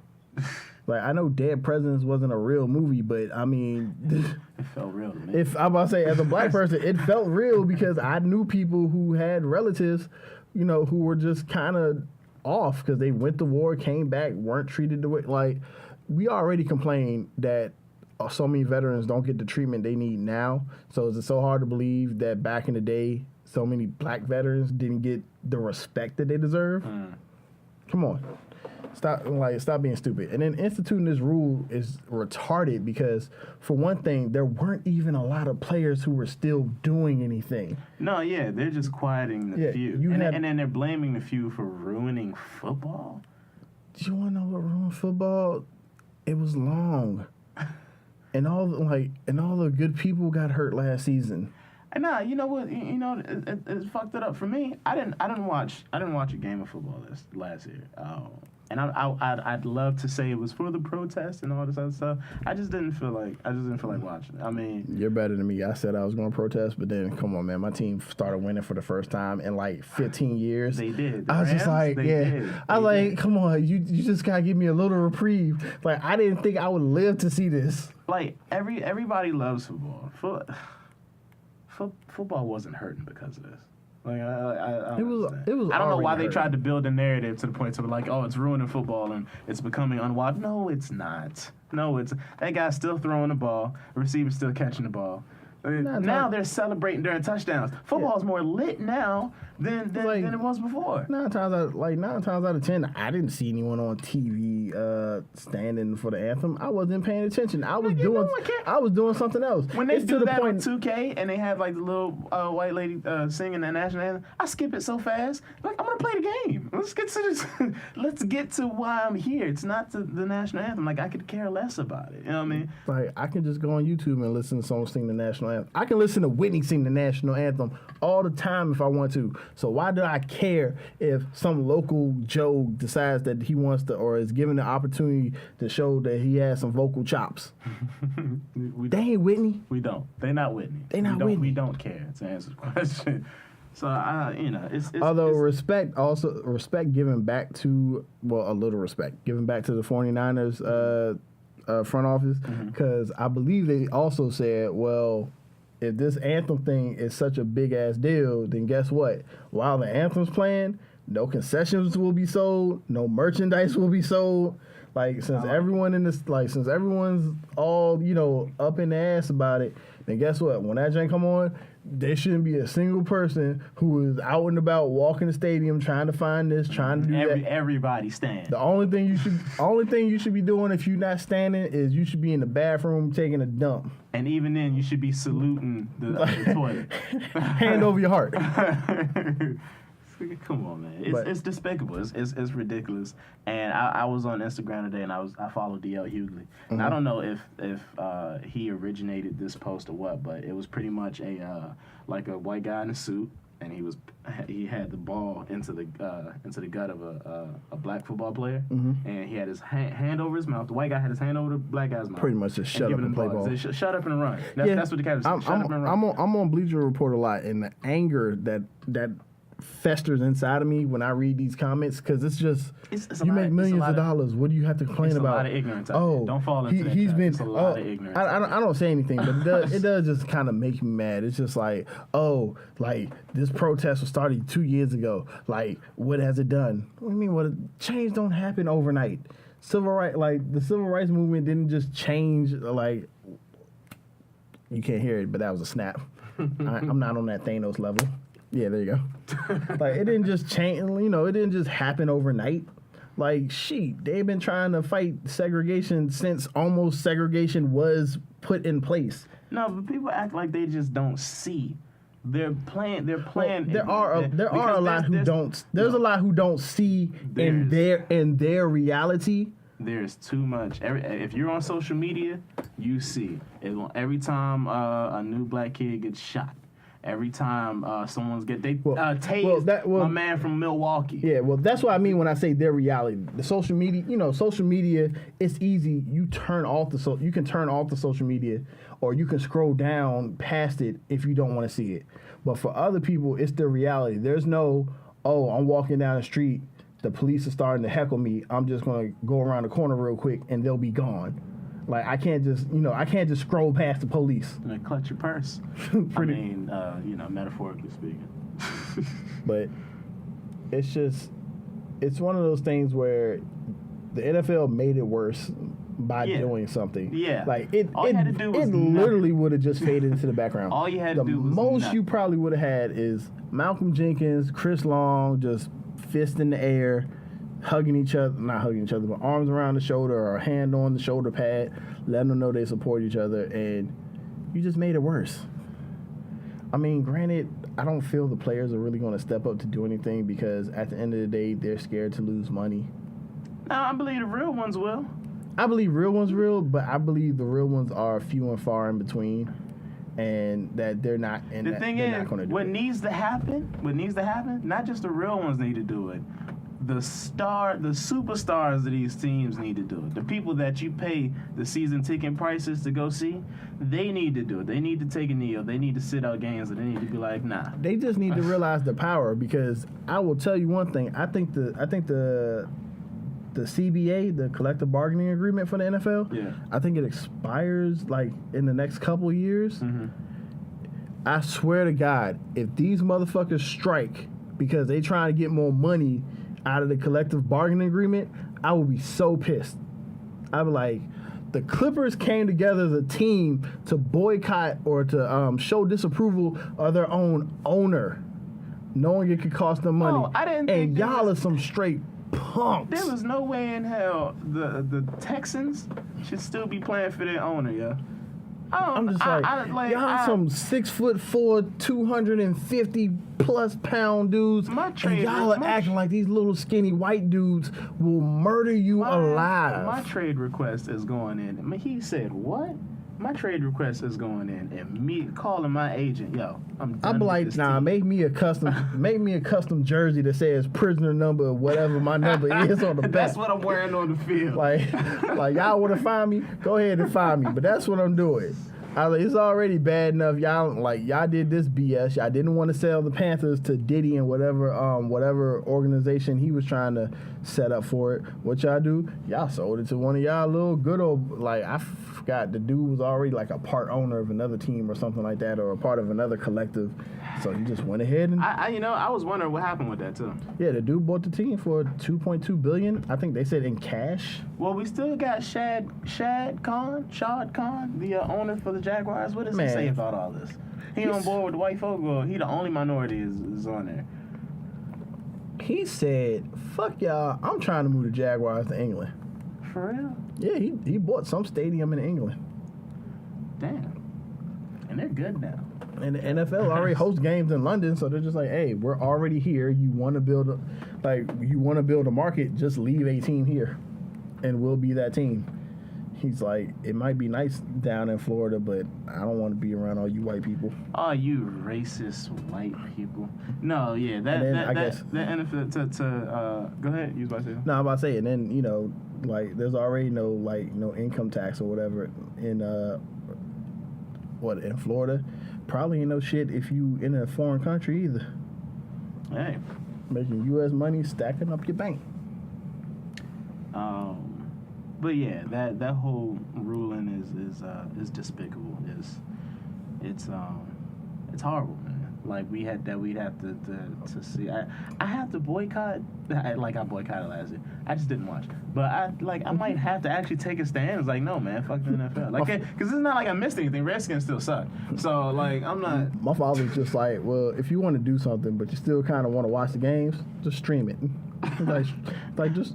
Like, I know Dead Presidents wasn't a real movie, but I mean, it felt real to me. If I'm about to say, as a black person, it felt real because I knew people who had relatives, who were just kind of off because they went to war, came back, weren't treated the way. Like, we already complained that so many veterans don't get the treatment they need now. So is it so hard to believe that back in the day, so many black veterans didn't get the respect that they deserve? Come on. Stop being stupid. And then instituting this rule is retarded because, for one thing, there weren't even a lot of players who were still doing anything. No, yeah, they're just quieting the few. And then they're blaming the few for ruining football. Do you want to know what ruined football? It was long. And all the good people got hurt last season. And you know what? It fucked it up for me. I didn't watch a game of football last year. And I'd love to say it was for the protest and all this other stuff. I just didn't feel like watching it. I mean, you're better than me. I said I was going to protest, but then come on, man, my team started winning for the first time in like 15 years. They did. I was just like, come on, you just gotta give me a little reprieve. Like, I didn't think I would live to see this. Like everybody loves football. Football wasn't hurting because of this. Like it was. I don't know why they tried to build a narrative to the point to be like, oh, it's ruining football and it's becoming unwatchable. No, it's not. No, it's that guy's still throwing the ball, the receiver's still catching the ball. Now they're celebrating during touchdowns. Football's more lit now than it was before. 9 times out of 10, I didn't see anyone on TV standing for the anthem. I wasn't paying attention. I was doing something else. When they do that on 2K and they have like the little white lady singing the national anthem, I skip it so fast. Like, I'm gonna play the game. Let's get to this. Let's get to why I'm here. It's not the national anthem. Like, I could care less about it. You know what I mean? Like, I can just go on YouTube and listen to someone sing the national anthem. I can listen to Whitney sing the national anthem all the time if I want to. So why do I care if some local Joe decides that he wants to or is given the opportunity to show that he has some vocal chops? They ain't Whitney. We don't. They're not Whitney. We don't care, to answer the question. So respect given back to a little respect given back to the 49ers front office, because I believe they also said, well, if this anthem thing is such a big ass deal, then guess what? While the anthem's playing, no concessions will be sold, no merchandise will be sold. Like since everyone's all, you know, up in the ass about it, then guess what? When that joint come on, there shouldn't be a single person who is out and about walking the stadium trying to find this, trying to do that. Everybody stand. The only thing you should be doing if you're not standing is you should be in the bathroom taking a dump. And even then, you should be saluting the toilet. Hand over your heart. Come on, man. It's despicable. It's ridiculous. And I was on Instagram today, and I followed DL Hughley. And I don't know if he originated this post or what, but it was pretty much a white guy in a suit, and he had the ball into the gut of a black football player, and he had his hand over his mouth. The white guy had his hand over the black guy's mouth. Pretty much just shut up and play ball. Shut up and run. That's what the captain said. Shut up and run. I'm on Bleacher Report a lot, and the anger that festers inside of me when I read these comments, because it's just you make millions of dollars. What do you have to complain about? It's a lot of ignorance. Don't fall into that. He's trap. been. It's a lot of ignorance. I don't say anything, but it does just kind of make me mad. It's just like, like this protest was started 2 years ago. Like, what has it done? What do you mean? Change don't happen overnight. The civil rights movement didn't just change. Like, you can't hear it, but that was a snap. I'm not on that Thanos level. Yeah, there you go. Like, it didn't just change, you know, it didn't just happen overnight. Like, they've been trying to fight segregation since almost segregation was put in place. No, but people act like they just don't see. They're playing. Well, there are a lot who don't. There's a lot who don't see in their reality. There's too much. If you're on social media, you see it. Every time a new black kid gets shot. Every time tased my man from Milwaukee. Yeah, well, that's what I mean when I say their reality. The social media, it's easy. You can turn off the social media, or you can scroll down past it if you don't want to see it. But for other people, it's their reality. There's no, I'm walking down the street, the police are starting to heckle me. I'm just going to go around the corner real quick, and they'll be gone. Like, I can't just scroll past the police. And clutch your purse. Metaphorically speaking. But it's one of those things where the NFL made it worse by doing something. Yeah. Like, it nothing. literally would have just faded into the background. All you had to do was the most nothing. you probably would have had is Malcolm Jenkins, Chris Long, just fist in the air, not hugging each other, but arms around the shoulder or a hand on the shoulder pad, letting them know they support each other, and you just made it worse. I mean, granted, I don't feel the players are really going to step up to do anything because at the end of the day, they're scared to lose money. No, I believe the real ones will. I believe real ones will, but I believe the real ones are few and far in between, and that they're not. And the thing is, what needs to happen, not just the real ones need to do it. The superstars of these teams need to do it. The people that you pay the season ticket prices to go see, they need to do it. They need to take a knee, or they need to sit out games, or they need to be like, nah. They just need to realize the power, because I will tell you one thing. I think the CBA, the collective bargaining agreement for the NFL, I think it expires like in the next couple years. Mm-hmm. I swear to God, if these motherfuckers strike because they trying to get more money out of the collective bargaining agreement, I will be so pissed. I'll be like, the Clippers came together as a team to boycott or to show disapproval of their own owner, knowing it could cost them money. I didn't think and y'all are some straight punks. There was no way in hell the Texans should still be playing for their owner, yeah. I'm just y'all some 6'4", 250+ pound dudes, and y'all are acting like these little skinny white dudes will murder you alive. My trade request is going in. I mean, he said what? My trade request is going in, and me calling my agent, yo, I'm done. I'm like, nah, make me a custom jersey that says prisoner number, whatever my number is on the back. That's what I'm wearing on the field. Like y'all want to find me? Go ahead and find me. But that's what I'm doing. It's already bad enough. Y'all did this BS. Y'all didn't want to sell the Panthers to Diddy and whatever organization he was trying to set up for it. What y'all do? Y'all sold it to one of y'all little good old, forgot. The dude was already like a part owner of another team or something like that, or a part of another collective. So he just went ahead and I was wondering what happened with that too. yeah, the dude bought the team for $2.2 billion. I think they said in cash. Well, we still got Shad Khan, the owner for the Jaguars. What does he say about all this? He on board with the white folk, or he the only minority is on there? He said, "Fuck y'all, I'm trying to move the Jaguars to England." For real? Yeah, he bought some stadium in England. Damn. And they're good now. And the NFL already hosts games in London, so they're just like, "Hey, we're already here. You want to build a market? Just leave a team here, and we'll be that team." He's like, "It might be nice down in Florida, but I don't want to be around all you white people." Oh, you racist white people. No, yeah, that NFL go ahead, you was about to say. No, I'm about to say, and then like there's already no income tax or whatever in in Florida. Probably ain't no shit if you in a foreign country either. Hey, making U.S. money, stacking up your bank. But yeah, that whole ruling is despicable. It's horrible, man. Like we'd have to see. I have to boycott. I boycotted last year. I just didn't watch. But I might have to actually take a stand. It's like, no, man, fuck the NFL. Like, because it's not like I missed anything. Redskins still suck. So like, I'm not. My father's just like, well, if you want to do something, but you still kind of want to watch the games, just stream it. like just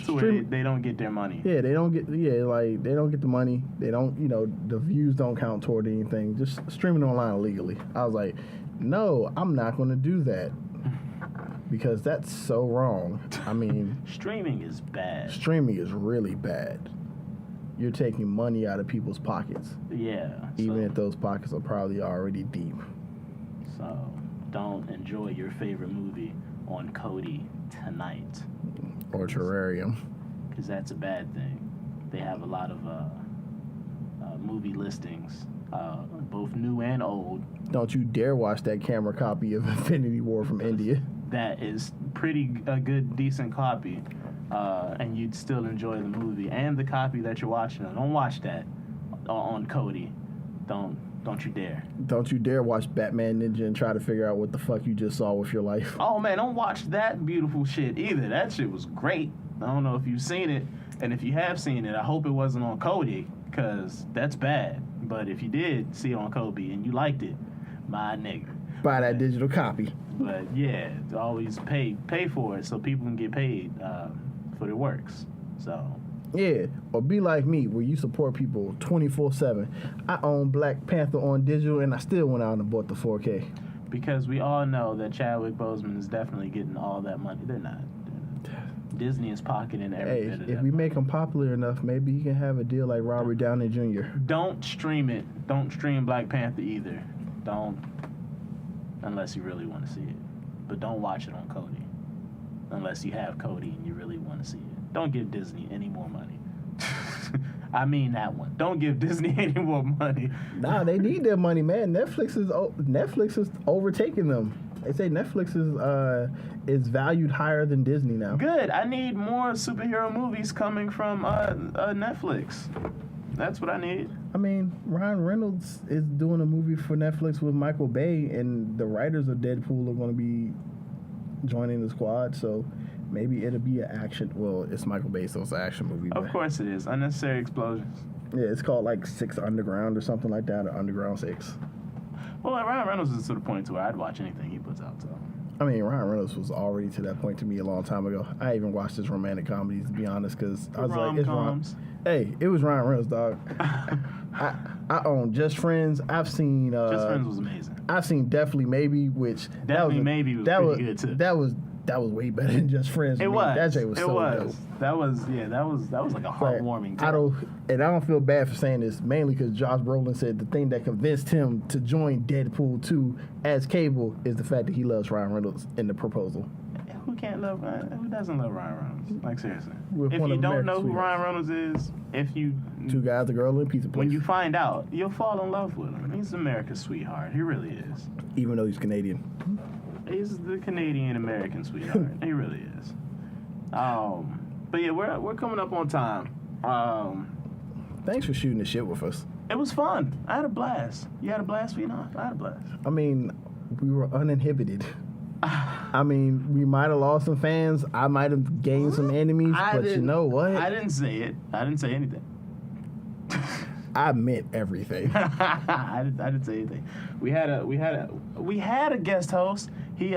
so stream. They don't get their money. Yeah, they don't get the money. They don't, the views don't count toward anything. Just streaming online illegally. I was like, no, I'm not going to do that because that's so wrong. I mean, streaming is bad. Streaming is really bad. You're taking money out of people's pockets. Yeah. Even if those pockets are probably already deep. So don't enjoy your favorite movie on Kodi tonight. Or Terrarium. Because that's a bad thing. They have a lot of movie listings, both new and old. Don't you dare watch that camera copy of Infinity War from India. That is a good, decent copy, and you'd still enjoy the movie. And the copy that you're watching, don't watch that on Kodi. Don't you dare. Don't you dare watch Batman Ninja and try to figure out what the fuck you just saw with your life. Oh, man, don't watch that beautiful shit either. That shit was great. I don't know if you've seen it, and if you have seen it, I hope it wasn't on Kodi, because that's bad. But if you did see it on Kodi and you liked it, my nigga. Buy that digital copy. But, yeah, always pay for it so people can get paid for their works. So... Yeah, or be like me, where you support people 24/7. I own Black Panther on digital, and I still went out and bought the 4K. Because we all know that Chadwick Boseman is definitely getting all that money. They're not. Disney is pocketing every bit of that. If we make him popular enough, maybe he can have a deal like Robert Downey Jr. Don't stream it. Don't stream Black Panther either. Don't, unless you really want to see it. But don't watch it on Kodi, unless you have Kodi and you really want to see it. Don't give Disney any more money. I mean that one. Don't give Disney any more money. Nah, they need their money, man. Netflix is overtaking them. They say Netflix is valued higher than Disney now. Good. I need more superhero movies coming from Netflix. That's what I need. I mean, Ryan Reynolds is doing a movie for Netflix with Michael Bay, and the writers of Deadpool are going to be joining the squad, so maybe it'll be an action. Well, it's Michael Bay, so it's an action movie. Of course it is. Unnecessary explosions. Yeah, it's called like 6 Underground or something like that, or Underground 6. Well, Ryan Reynolds is to the point to where I'd watch anything he puts out, so. I mean, Ryan Reynolds was already to that point to me a long time ago. I even watched his romantic comedies, to be honest, because I was like, it's Ryan. Hey, it was Ryan Reynolds, dog. I own Just Friends. I've seen... Just Friends was amazing. I've seen Definitely Maybe, which... Definitely Maybe was pretty good, too. That was way better than Just Friends. It was. That J was so dope. That was like a heartwarming. I don't feel bad for saying this, mainly because Josh Brolin said the thing that convinced him to join Deadpool 2 as Cable is the fact that he loves Ryan Reynolds in The Proposal. Who can't love Ryan? Who doesn't love Ryan Reynolds? Like, seriously. If you don't know who Ryan Reynolds is, Two guys, a girl, and a pizza place. When you find out, you'll fall in love with him. He's America's sweetheart. He really is. Even though he's Canadian. He's the Canadian-American sweetheart. He really is. But yeah, we're coming up on time. Thanks for shooting the shit with us. It was fun. I had a blast. You had a blast, Phenom? I had a blast. I mean, we were uninhibited. I mean, we might have lost some fans. I might have gained some enemies, but you know what? I didn't say it. I didn't say anything. I meant everything. I didn't say anything. We had a guest host. He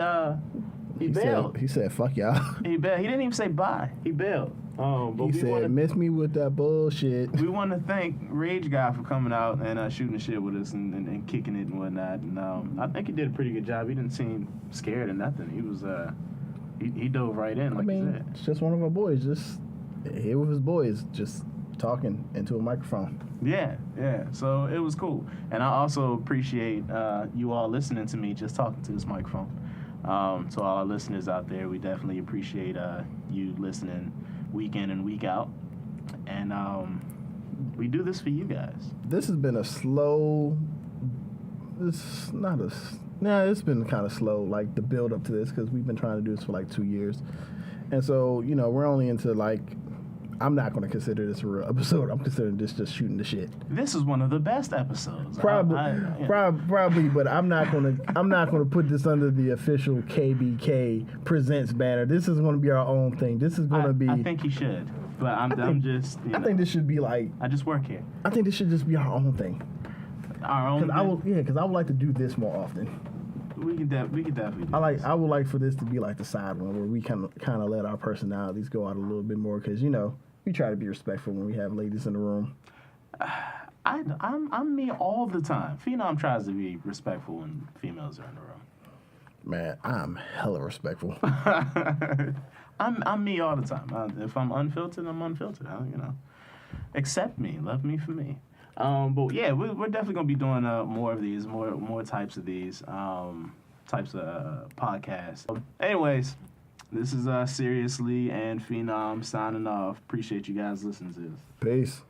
bailed. He said, "Fuck y'all." He bailed. He didn't even say bye. He bailed. But He said, "Miss me with that bullshit." We want to thank Rage Guy for coming out and shooting the shit with us and kicking it and whatnot. And I think he did a pretty good job. He didn't seem scared or nothing. He was he dove right in. Like I mean, you said. it's just one of our boys, just here with his boys, just talking into a microphone. Yeah. So it was cool, and I also appreciate you all listening to me just talking to this microphone. To all our listeners out there, we definitely appreciate you listening week in and week out, and we do this for you guys. This has been a slow. It's not a. Nah, it's been kind of slow, like the build up to this, because we've been trying to do this for like 2 years, and so we're only into like. I'm not going to consider this a real episode. I'm considering this just shooting the shit. This is one of the best episodes. Probably, but I'm not gonna put this under the official KBK presents banner. This is going to be our own thing. This is going to be. I think you should, but I'm just. I think this should be like. I just work here. I think this should just be our own thing. Our own. Because I would like to do this more often. We can definitely do I would like for this to be like the side one where we kind of let our personalities go out a little bit more, because we try to be respectful when we have ladies in the room. I'm me all the time. Phenom tries to be respectful when females are in the room. Man, I'm hella respectful. I'm me all the time. If I'm unfiltered, I'm unfiltered. Accept me, love me for me. But yeah, we're definitely gonna be doing more of these, more types of these types of podcasts. Anyways, this is Seriously and Phenom signing off. Appreciate you guys listening to this. Peace.